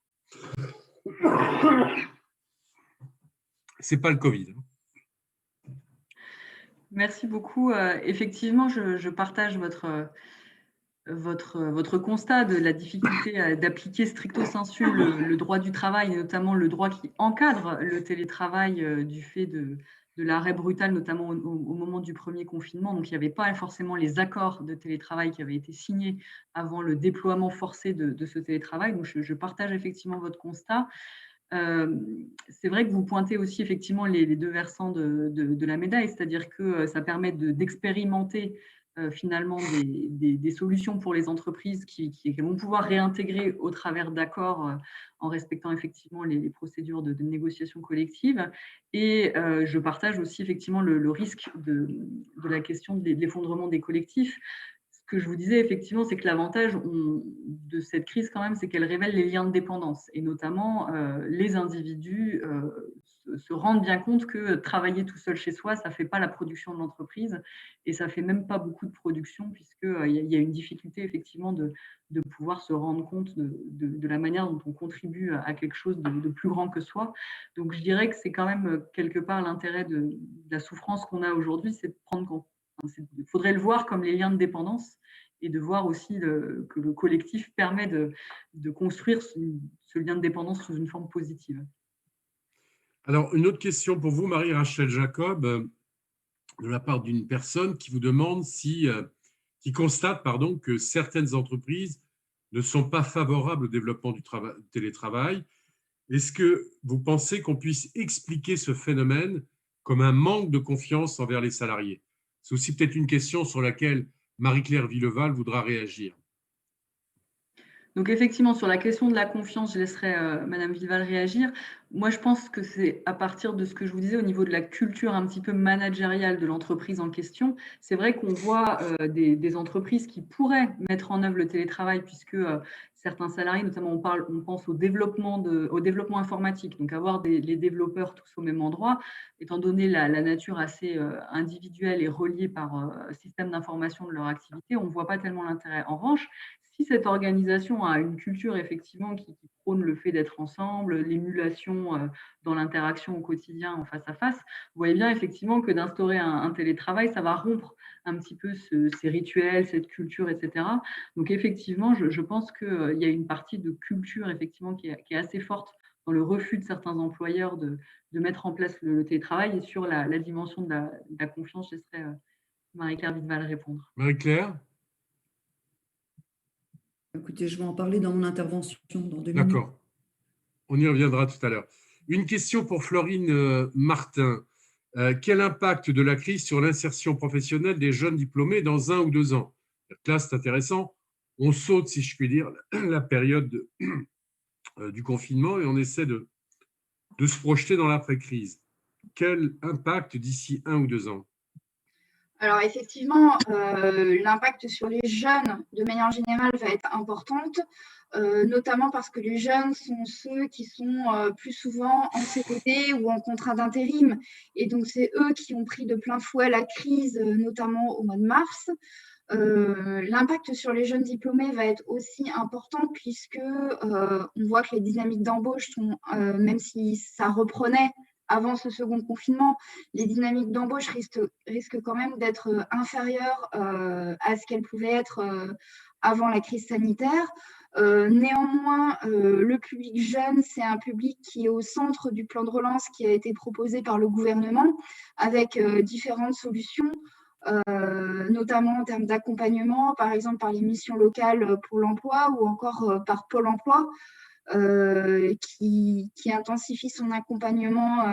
Ce n'est pas le Covid. Merci beaucoup. Effectivement, je partage votre constat de la difficulté d'appliquer stricto sensu le droit du travail, et notamment le droit qui encadre le télétravail du fait de l'arrêt brutal, notamment au moment du premier confinement. Donc, il n'y avait pas forcément les accords de télétravail qui avaient été signés avant le déploiement forcé de ce télétravail. Donc, je partage effectivement votre constat. C'est vrai que vous pointez aussi effectivement les deux versants de la médaille, c'est-à-dire que ça permet d'expérimenter finalement des solutions pour les entreprises qui vont pouvoir réintégrer au travers d'accords en respectant effectivement les procédures de négociation collective. Et je partage aussi effectivement le risque de la question de l'effondrement des collectifs. Ce que je vous disais effectivement, c'est que l'avantage de cette crise quand même, c'est qu'elle révèle les liens de dépendance, et notamment les individus se rendre bien compte que travailler tout seul chez soi, ça ne fait pas la production de l'entreprise et ça ne fait même pas beaucoup de production puisqu'il y a une difficulté effectivement de pouvoir se rendre compte de la manière dont on contribue à quelque chose de plus grand que soi. Donc, je dirais que c'est quand même quelque part l'intérêt de la souffrance qu'on a aujourd'hui, c'est de prendre compte. Il faudrait le voir comme les liens de dépendance et de voir aussi que le collectif permet de construire ce lien de dépendance sous une forme positive. Alors, une autre question pour vous, Marie-Rachel Jacob, de la part d'une personne qui vous demande qui constate que certaines entreprises ne sont pas favorables au développement du télétravail. Est-ce que vous pensez qu'on puisse expliquer ce phénomène comme un manque de confiance envers les salariés? C'est aussi peut-être une question sur laquelle Marie-Claire Villeval voudra réagir. Donc effectivement, sur la question de la confiance, je laisserai Madame Villeval réagir. Moi, je pense que c'est à partir de ce que je vous disais au niveau de la culture un petit peu managériale de l'entreprise en question. C'est vrai qu'on voit des entreprises qui pourraient mettre en œuvre le télétravail puisque certains salariés, notamment on pense au développement informatique, donc avoir les développeurs tous au même endroit, étant donné la nature assez individuelle et reliée par système d'information de leur activité, on ne voit pas tellement l'intérêt. En revanche, si cette organisation a une culture effectivement qui prône le fait d'être ensemble, l'émulation dans l'interaction au quotidien en face à face, vous voyez bien effectivement que d'instaurer un télétravail, ça va rompre un petit peu ces rituels, cette culture, etc. Donc effectivement, je pense qu'il y a une partie de culture effectivement qui est assez forte dans le refus de certains employeurs de mettre en place le télétravail. Et sur la dimension de la confiance, je laisserai Marie-Claire Vidval répondre. Marie-Claire? Écoutez, je vais en parler dans mon intervention dans 2 minutes. D'accord. On y reviendra tout à l'heure. Une question pour Florine Martin. Quel impact de la crise sur l'insertion professionnelle des jeunes diplômés dans 1 ou 2 ans? Là, c'est intéressant. On saute, si je puis dire, la période du confinement et on essaie de se projeter dans l'après-crise. Quel impact d'ici 1 ou 2 ans? Alors effectivement, l'impact sur les jeunes, de manière générale, va être importante, notamment parce que les jeunes sont ceux qui sont plus souvent en CDD ou en contrat d'intérim. Et donc, c'est eux qui ont pris de plein fouet la crise, notamment au mois de mars. L'impact sur les jeunes diplômés va être aussi important puisque on voit que les dynamiques d'embauche sont, même si ça reprenait avant ce second confinement, les dynamiques d'embauche risquent quand même d'être inférieures à ce qu'elles pouvaient être avant la crise sanitaire. Néanmoins, le public jeune, c'est un public qui est au centre du plan de relance qui a été proposé par le gouvernement avec différentes solutions. Notamment en termes d'accompagnement, par exemple par les missions locales pour l'emploi ou encore par Pôle emploi, qui intensifie son accompagnement,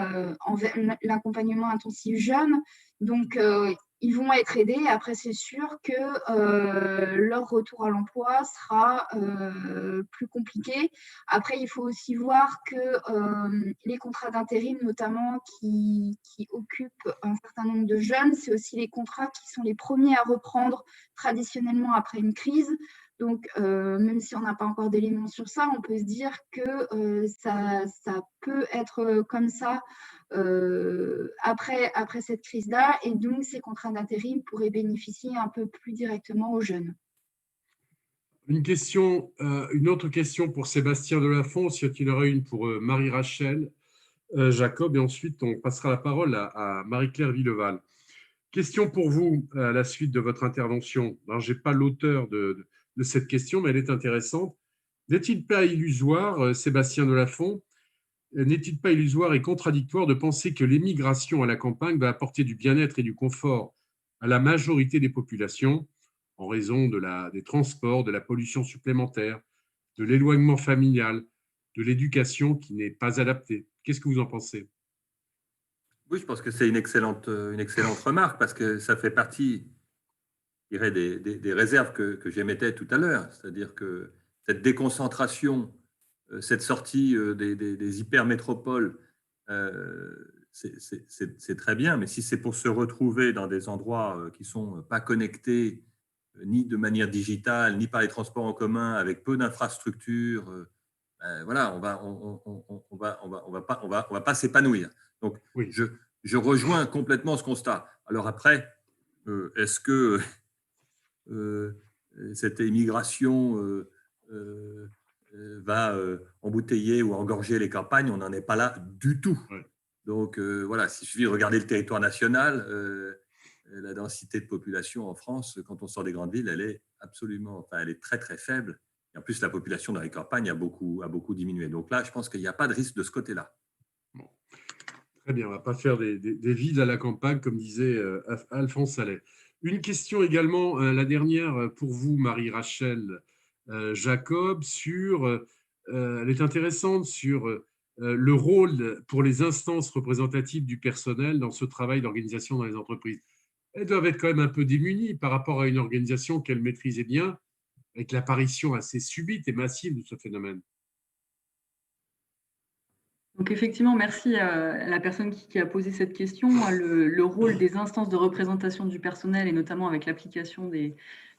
l'accompagnement intensif jeune. Donc, ils vont être aidés. Après, c'est sûr que leur retour à l'emploi sera plus compliqué. Après, il faut aussi voir que les contrats d'intérim, notamment, qui occupent un certain nombre de jeunes, c'est aussi les contrats qui sont les premiers à reprendre traditionnellement après une crise. Donc, même si on n'a pas encore d'éléments sur ça, on peut se dire que ça peut être comme ça après cette crise-là. Et donc, ces contrats d'intérim pourraient bénéficier un peu plus directement aux jeunes. Une autre question pour Sébastien Delafont, s'il y en aurait une pour Marie-Rachel Jacob, et ensuite on passera la parole à Marie-Claire Villeval. Question pour vous à la suite de votre intervention. Alors, je n'ai pas l'auteur de cette question, mais elle est intéressante. N'est-il pas illusoire, Sébastien Delafont, n'est-il pas illusoire et contradictoire de penser que l'émigration à la campagne va apporter du bien-être et du confort à la majorité des populations en raison des transports, de la pollution supplémentaire, de l'éloignement familial, de l'éducation qui n'est pas adaptée? Qu'est-ce que vous en pensez? Oui, je pense que c'est une excellente remarque parce que ça fait partie, je dirais, des réserves que j'émettais tout à l'heure. C'est-à-dire que cette déconcentration, cette sortie des hypermétropoles, c'est très bien, mais si c'est pour se retrouver dans des endroits qui ne sont pas connectés, ni de manière digitale, ni par les transports en commun, avec peu d'infrastructures, voilà, on va pas s'épanouir. Donc, Oui. je rejoins complètement ce constat. Alors après, est-ce que cette immigration va embouteiller ou engorger les campagnes? On n'en est pas là du tout. Ouais. Donc voilà, s'il suffit de regarder le territoire national, la densité de population en France, quand on sort des grandes villes, elle est elle est très très faible. Et en plus, la population dans les campagnes a beaucoup diminué. Donc là, je pense qu'il n'y a pas de risque de ce côté-là. Bon. Très bien, on ne va pas faire des villes à la campagne, comme disait Alphonse Allais. Une question également, la dernière pour vous, Marie-Rachel Jacob, elle est intéressante sur le rôle pour les instances représentatives du personnel dans ce travail d'organisation dans les entreprises. Elles doivent être quand même un peu démunies par rapport à une organisation qu'elles maîtrisaient bien, avec l'apparition assez subite et massive de ce phénomène. Donc effectivement, merci à la personne qui a posé cette question. Le rôle des instances de représentation du personnel, et notamment avec l'application des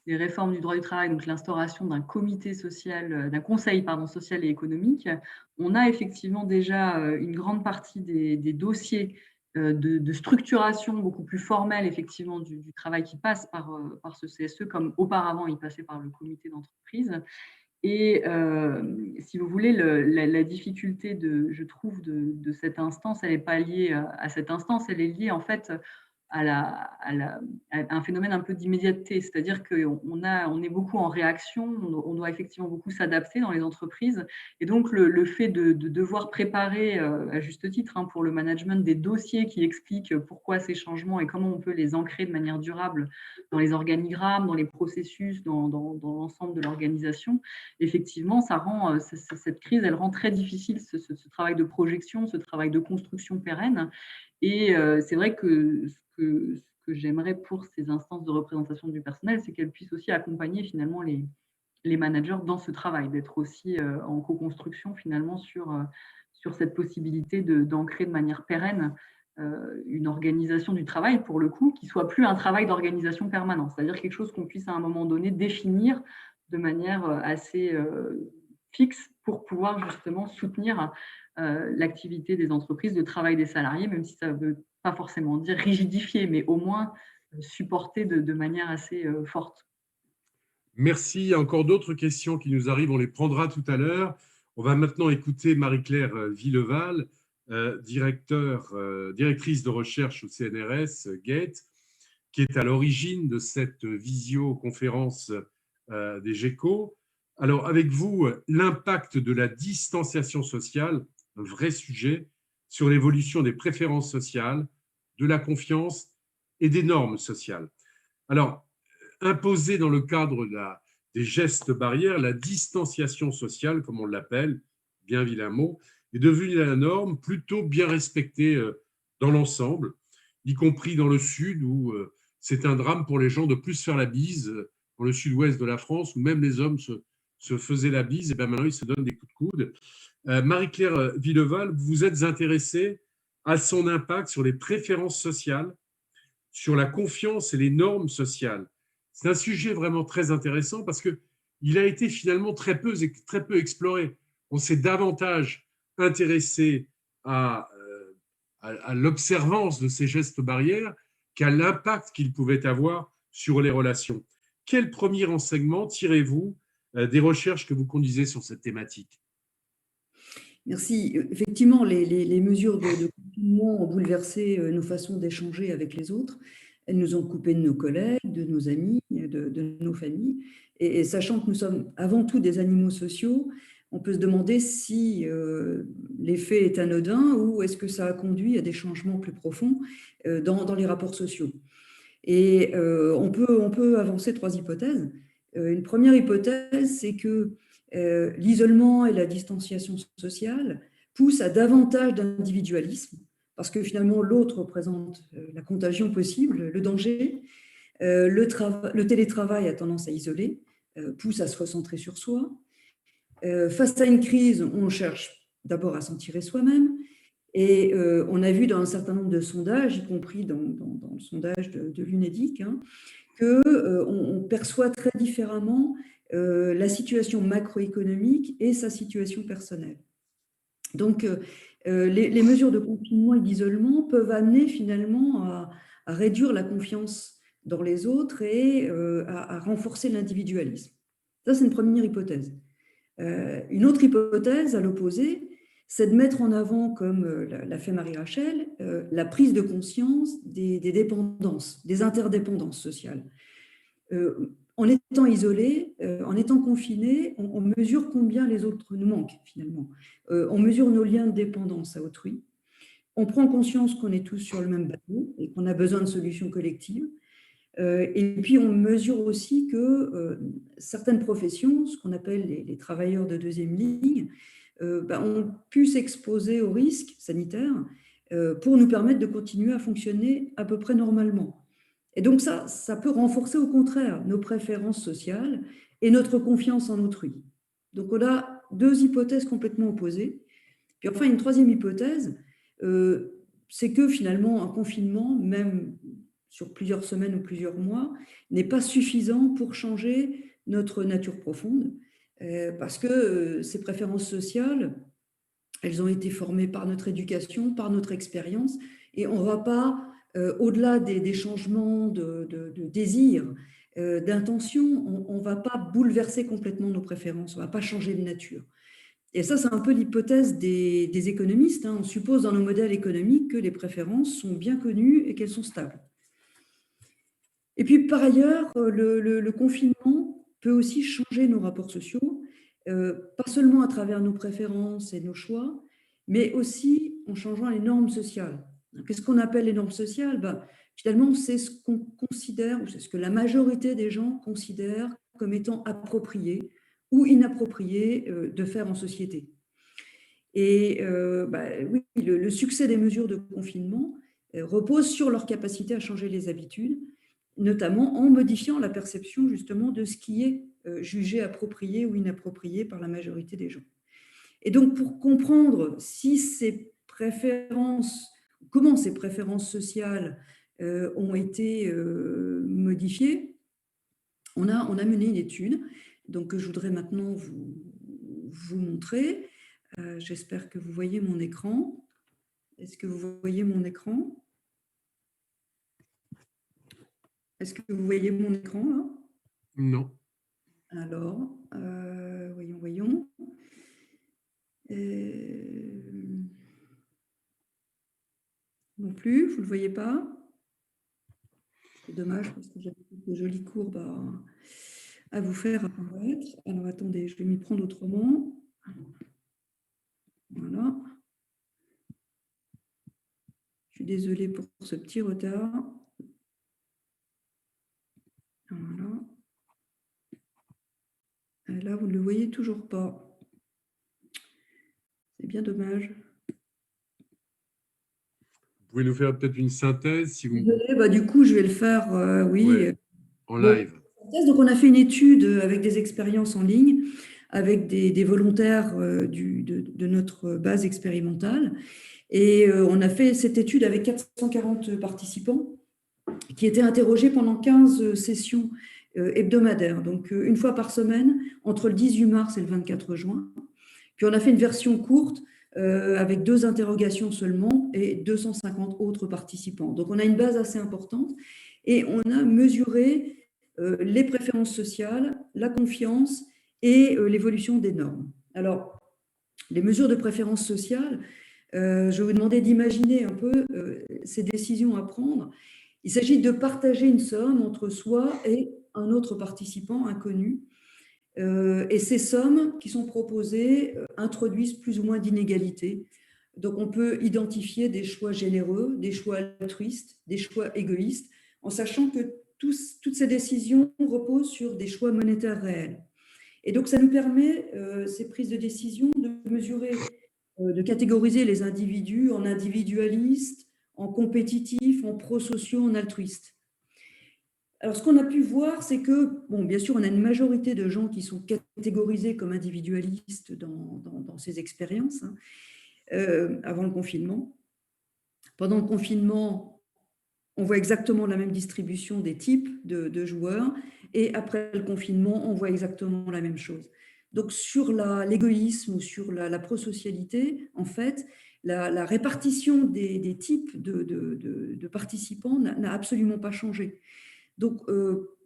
réformes du droit du travail, donc l'instauration d'un comité social, d'un conseil social et économique, on a effectivement déjà une grande partie des dossiers de structuration beaucoup plus formelle effectivement du travail qui passe par ce CSE, comme auparavant il passait par le comité d'entreprise. Et si vous voulez, la difficulté, je trouve, de cette instance, elle n'est pas liée à cette instance, elle est liée en fait à un phénomène un peu d'immédiateté, c'est-à-dire qu'on est beaucoup en réaction, on doit effectivement beaucoup s'adapter dans les entreprises, et donc le fait de devoir préparer, à juste titre, pour le management, des dossiers qui expliquent pourquoi ces changements et comment on peut les ancrer de manière durable dans les organigrammes, dans les processus, dans l'ensemble de l'organisation, effectivement, ça rend, cette crise, elle rend très difficile ce travail de projection, ce travail de construction pérenne. Et c'est vrai que ce que j'aimerais pour ces instances de représentation du personnel, c'est qu'elles puissent aussi accompagner finalement les managers dans ce travail, d'être aussi en co-construction finalement sur cette possibilité d'ancrer de manière pérenne une organisation du travail, pour le coup, qui ne soit plus un travail d'organisation permanent, c'est-à-dire quelque chose qu'on puisse à un moment donné définir de manière assez fixe pour pouvoir justement soutenir l'activité des entreprises, le travail des salariés, même si ça ne veut pas forcément dire rigidifier, mais au moins supporter de manière assez forte. Merci. Il y a encore d'autres questions qui nous arrivent, on les prendra tout à l'heure. On va maintenant écouter Marie-Claire Villeval, directrice de recherche au CNRS GATE, qui est à l'origine de cette visioconférence des GECO. Alors, avec vous, l'impact de la distanciation sociale, un vrai sujet, sur l'évolution des préférences sociales, de la confiance et des normes sociales. Alors, imposer dans le cadre des gestes barrières, la distanciation sociale, comme on l'appelle, bien vilain mot, est devenue la norme, plutôt bien respectée dans l'ensemble, y compris dans le sud où c'est un drame pour les gens de plus faire la bise, dans le sud-ouest de la France, où même les hommes se faisaient la bise, et bien maintenant ils se donnent des coups de coude. Marie-Claire Villeval, vous êtes intéressée à son impact sur les préférences sociales, sur la confiance et les normes sociales. C'est un sujet vraiment très intéressant parce qu'il a été finalement très peu exploré. On s'est davantage intéressé à l'observance de ces gestes barrières qu'à l'impact qu'ils pouvaient avoir sur les relations. Quel premier enseignement tirez-vous des recherches que vous conduisez sur cette thématique? Merci. Effectivement, les mesures de confinement ont bouleversé nos façons d'échanger avec les autres. Elles nous ont coupé de nos collègues, de nos amis, de nos familles. Et sachant que nous sommes avant tout des animaux sociaux, on peut se demander si l'effet est anodin ou est-ce que ça a conduit à des changements plus profonds dans les rapports sociaux. Et on peut avancer 3 hypothèses. Une première hypothèse, c'est que l'isolement et la distanciation sociale poussent à davantage d'individualisme, parce que finalement, l'autre représente la contagion possible, le danger. Le télétravail a tendance à isoler, pousse à se recentrer sur soi. Face à une crise, on cherche d'abord à s'en tirer soi-même. Et on a vu dans un certain nombre de sondages, y compris dans le sondage de l'UNEDIC, qu'on perçoit très différemment la situation macroéconomique et sa situation personnelle. Donc, les mesures de confinement et d'isolement peuvent amener finalement à réduire la confiance dans les autres et à renforcer l'individualisme. Ça, c'est une première hypothèse. Une autre hypothèse, à l'opposé, c'est de mettre en avant, comme l'a fait Marie-Rachel, la prise de conscience des dépendances, des interdépendances sociales. En étant isolé, en étant confiné, on mesure combien les autres nous manquent finalement. On mesure nos liens de dépendance à autrui. On prend conscience qu'on est tous sur le même bateau et qu'on a besoin de solutions collectives. Et puis, on mesure aussi que certaines professions, ce qu'on appelle les travailleurs de deuxième ligne, ont pu s'exposer aux risques sanitaires pour nous permettre de continuer à fonctionner à peu près normalement. Et donc, ça peut renforcer au contraire nos préférences sociales et notre confiance en autrui. Donc, on a deux hypothèses complètement opposées. Puis enfin, une troisième hypothèse, c'est que finalement, un confinement, même sur plusieurs semaines ou plusieurs mois, n'est pas suffisant pour changer notre nature profonde, parce que ces préférences sociales, elles ont été formées par notre éducation, par notre expérience, et on ne va pas, au-delà des changements de désir, d'intention, on ne va pas bouleverser complètement nos préférences, on ne va pas changer de nature. Et ça, c'est un peu l'hypothèse des économistes. On suppose dans nos modèles économiques que les préférences sont bien connues et qu'elles sont stables. Et puis, par ailleurs, le confinement peut aussi changer nos rapports sociaux, pas seulement à travers nos préférences et nos choix, mais aussi en changeant les normes sociales. Qu'est-ce qu'on appelle les normes sociales ? Finalement, c'est ce qu'on considère, ou c'est ce que la majorité des gens considèrent comme étant approprié ou inapproprié de faire en société. Et oui, le succès des mesures de confinement repose sur leur capacité à changer les habitudes, notamment en modifiant la perception justement de ce qui est jugé approprié ou inapproprié par la majorité des gens. Et donc, pour comprendre si ces préférences, comment ces préférences sociales ont été modifiées, on a mené une étude donc, que je voudrais maintenant vous montrer. J'espère que vous voyez mon écran. Est-ce que vous voyez mon écran ? Est-ce que vous voyez mon écran là ? Non. Alors, voyons. Non plus, vous ne le voyez pas ? C'est dommage parce que j'avais de jolies courbes à vous faire apparaître. Alors, attendez, je vais m'y prendre autrement. Voilà. Je suis désolée pour ce petit retard. Voilà. Et là, vous ne le voyez toujours pas. C'est bien dommage. Vous pouvez nous faire peut-être une synthèse si vous... Désolée, du coup, je vais le faire, oui. Ouais, en live. Donc, on a fait une étude avec des expériences en ligne, avec des volontaires de notre base expérimentale. Et on a fait cette étude avec 440 participants qui étaient interrogés pendant 15 sessions hebdomadaires, donc une fois par semaine, entre le 18 mars et le 24 juin. Puis on a fait une version courte avec 2 interrogations seulement et 250 autres participants. Donc on a une base assez importante et on a mesuré les préférences sociales, la confiance et l'évolution des normes. Alors, les mesures de préférence sociale, je vais vous demander d'imaginer un peu ces décisions à prendre. Il s'agit de partager une somme entre soi et un autre participant inconnu. Et ces sommes qui sont proposées introduisent plus ou moins d'inégalités. Donc, on peut identifier des choix généreux, des choix altruistes, des choix égoïstes, en sachant que toutes ces décisions reposent sur des choix monétaires réels. Et donc, ça nous permet, ces prises de décision, de mesurer, de catégoriser les individus en individualistes, en compétitifs, en prosociaux, en altruistes. Alors, ce qu'on a pu voir, c'est que, bien sûr, on a une majorité de gens qui sont catégorisés comme individualistes dans ces expériences, avant le confinement. Pendant le confinement, on voit exactement la même distribution des types de joueurs, et après le confinement, on voit exactement la même chose. Donc, sur l'égoïsme ou sur la prosocialité, en fait, la répartition des types de participants n'a absolument pas changé. Donc,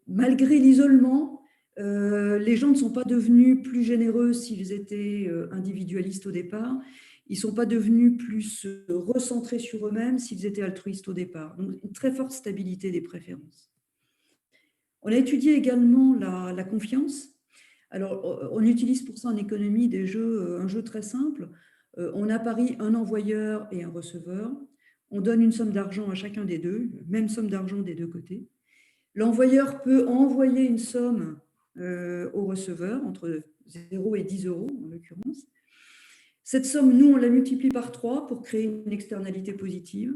malgré l'isolement, les gens ne sont pas devenus plus généreux s'ils étaient individualistes au départ. Ils ne sont pas devenus plus recentrés sur eux-mêmes s'ils étaient altruistes au départ. Donc, une très forte stabilité des préférences. On a étudié également la confiance. Alors, on utilise pour ça en économie un jeu très simple. On apparie un envoyeur et un receveur. On donne une somme d'argent à chacun des deux, même somme d'argent des deux côtés. L'envoyeur peut envoyer une somme au receveur, entre 0 et 10 euros en l'occurrence. Cette somme, nous, on la multiplie par 3 pour créer une externalité positive.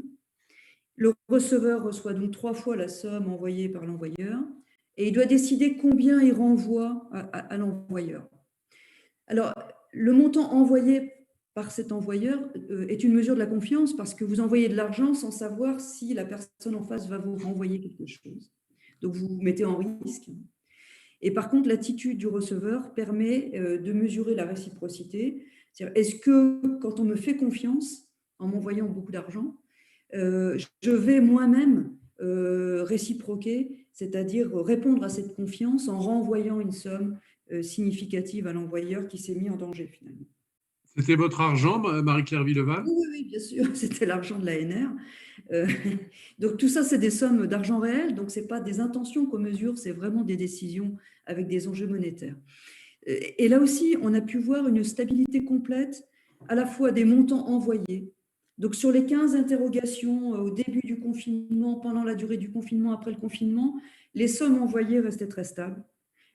Le receveur reçoit donc 3 fois la somme envoyée par l'envoyeur et il doit décider combien il renvoie à l'envoyeur. Alors, le montant envoyé par cet envoyeur est une mesure de la confiance parce que vous envoyez de l'argent sans savoir si la personne en face va vous renvoyer quelque chose. Donc, vous vous mettez en risque. Et par contre, l'attitude du receveur permet de mesurer la réciprocité. C'est-à-dire, est-ce que quand on me fait confiance en m'envoyant beaucoup d'argent, je vais moi-même réciproquer, c'est-à-dire répondre à cette confiance en renvoyant une somme significative à l'envoyeur qui s'est mis en danger finalement. C'était votre argent, Marie-Claire Villeval? Oui, bien sûr, c'était l'argent de l'ANR. Donc tout ça, c'est des sommes d'argent réel, donc ce n'est pas des intentions qu'on mesure, c'est vraiment des décisions avec des enjeux monétaires. Et là aussi, on a pu voir une stabilité complète à la fois des montants envoyés. Donc sur les 15 interrogations au début du confinement, pendant la durée du confinement, après le confinement, les sommes envoyées restaient très stables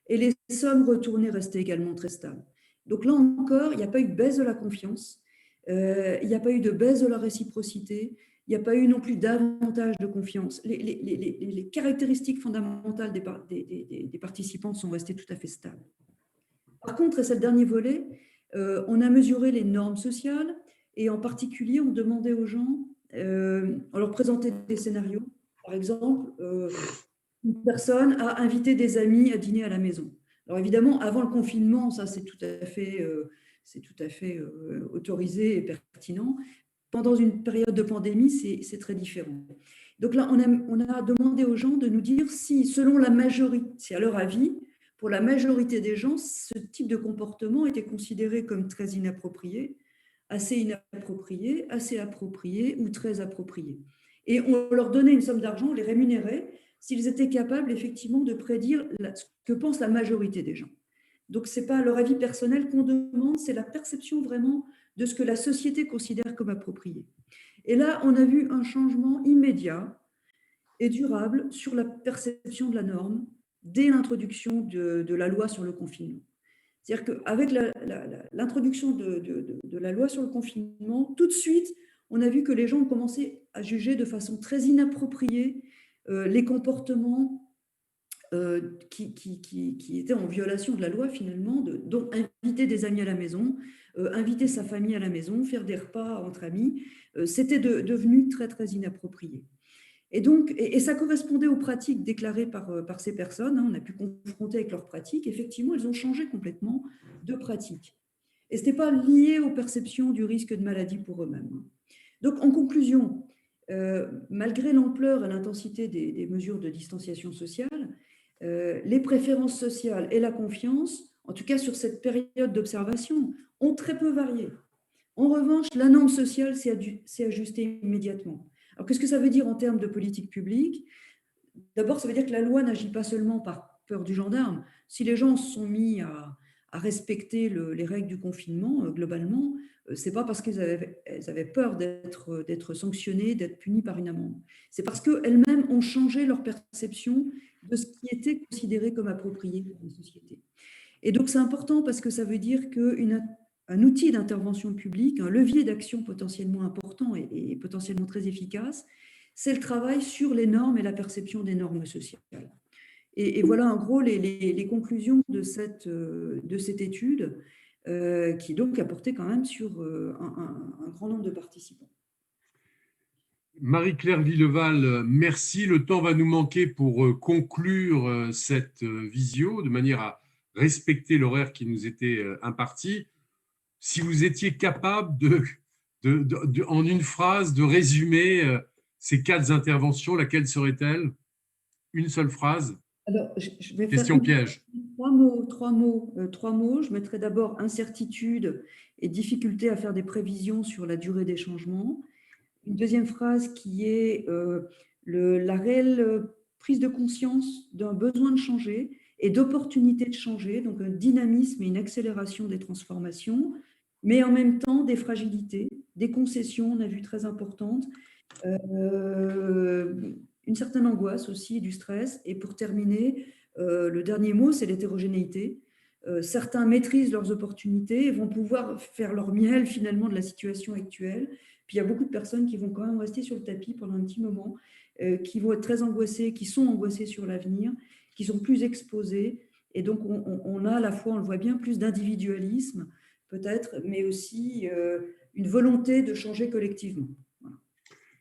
et les sommes retournées restaient également très stables. Donc là encore, il n'y a pas eu de baisse de la confiance, il n'y a pas eu de baisse de la réciprocité, il n'y a pas eu non plus davantage de confiance. Les caractéristiques fondamentales des participants sont restées tout à fait stables. Par contre, et c'est le dernier volet, on a mesuré les normes sociales et en particulier, on demandait aux gens, on leur présentait des scénarios. Par exemple, une personne a invité des amis à dîner à la maison. Alors évidemment, avant le confinement, ça c'est tout à fait autorisé et pertinent. Pendant une période de pandémie, c'est très différent. Donc là, on a demandé aux gens de nous dire si, selon la majorité, c'est à leur avis, pour la majorité des gens, ce type de comportement était considéré comme très inapproprié, assez inapproprié, assez approprié ou très approprié. Et on leur donnait une somme d'argent, on les rémunérait s'ils étaient capables effectivement de prédire ce que pense la majorité des gens. Donc, ce n'est pas leur avis personnel qu'on demande, c'est la perception vraiment de ce que la société considère comme approprié. Et là, on a vu un changement immédiat et durable sur la perception de la norme dès l'introduction de la loi sur le confinement. C'est-à-dire qu'avec l'introduction de la loi sur le confinement, tout de suite, on a vu que les gens ont commencé à juger de façon très inappropriée les comportements qui étaient en violation de la loi finalement, donc inviter des amis à la maison, inviter sa famille à la maison, faire des repas entre amis, c'était devenu très, très inapproprié. Et donc, et ça correspondait aux pratiques déclarées par ces personnes. On a pu confronter avec leurs pratiques. Effectivement, elles ont changé complètement de pratiques. Et ce n'était pas lié aux perceptions du risque de maladie pour eux-mêmes. Donc, en conclusion, malgré l'ampleur et l'intensité des mesures de distanciation sociale, les préférences sociales et la confiance, en tout cas sur cette période d'observation, ont très peu varié. En revanche, la norme sociale s'est ajustée immédiatement. Alors, qu'est-ce que ça veut dire en termes de politique publique? D'abord, ça veut dire que la loi n'agit pas seulement par peur du gendarme. Si les gens se sont mis à respecter les règles du confinement, globalement, ce n'est pas parce qu'elles avaient peur d'être sanctionnées, d'être punies par une amende. C'est parce qu'elles-mêmes ont changé leur perception de ce qui était considéré comme approprié dans la société. Et donc, c'est important parce que ça veut dire qu'un outil d'intervention publique, un levier d'action potentiellement important et potentiellement très efficace, c'est le travail sur les normes et la perception des normes sociales. Et voilà en gros les conclusions de cette étude qui donc a porté quand même sur un grand nombre de participants. Marie-Claire Villeval, merci. Le temps va nous manquer pour conclure cette visio de manière à respecter l'horaire qui nous était imparti. Si vous étiez capable en une phrase, de résumer ces 4 interventions, laquelle serait-elle? Une seule phrase? Alors, je vais faire Question piège. 3 mots. Je mettrai d'abord incertitude et difficulté à faire des prévisions sur la durée des changements. Une deuxième phrase qui est la réelle prise de conscience d'un besoin de changer et d'opportunité de changer, donc un dynamisme et une accélération des transformations, mais en même temps des fragilités, des concessions, on a vu très importantes, une certaine angoisse aussi, du stress. Et pour terminer, le dernier mot, c'est l'hétérogénéité. Certains maîtrisent leurs opportunités et vont pouvoir faire leur miel finalement de la situation actuelle. Puis il y a beaucoup de personnes qui vont quand même rester sur le tapis pendant un petit moment, qui vont être très angoissées, qui sont angoissées sur l'avenir, qui sont plus exposées. Et donc on a à la fois, on le voit bien, plus d'individualisme peut-être, mais aussi une volonté de changer collectivement. Voilà.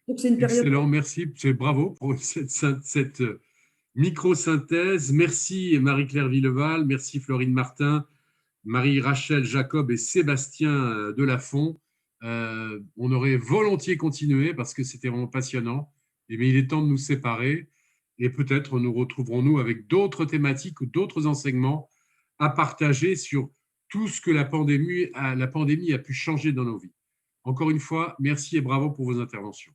Donc c'est une période… Excellent, merci. Bravo pour cette micro-synthèse. Merci Marie-Claire Villeval, merci Florine Martin, Marie-Rachel Jacob et Sébastien Delafont. On aurait volontiers continué parce que c'était vraiment passionnant, mais il est temps de nous séparer et peut-être nous retrouverons-nous avec d'autres thématiques ou d'autres enseignements à partager sur tout ce que la pandémie a pu changer dans nos vies. Encore une fois, merci et bravo pour vos interventions.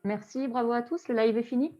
Merci, bravo à tous. Le live est fini.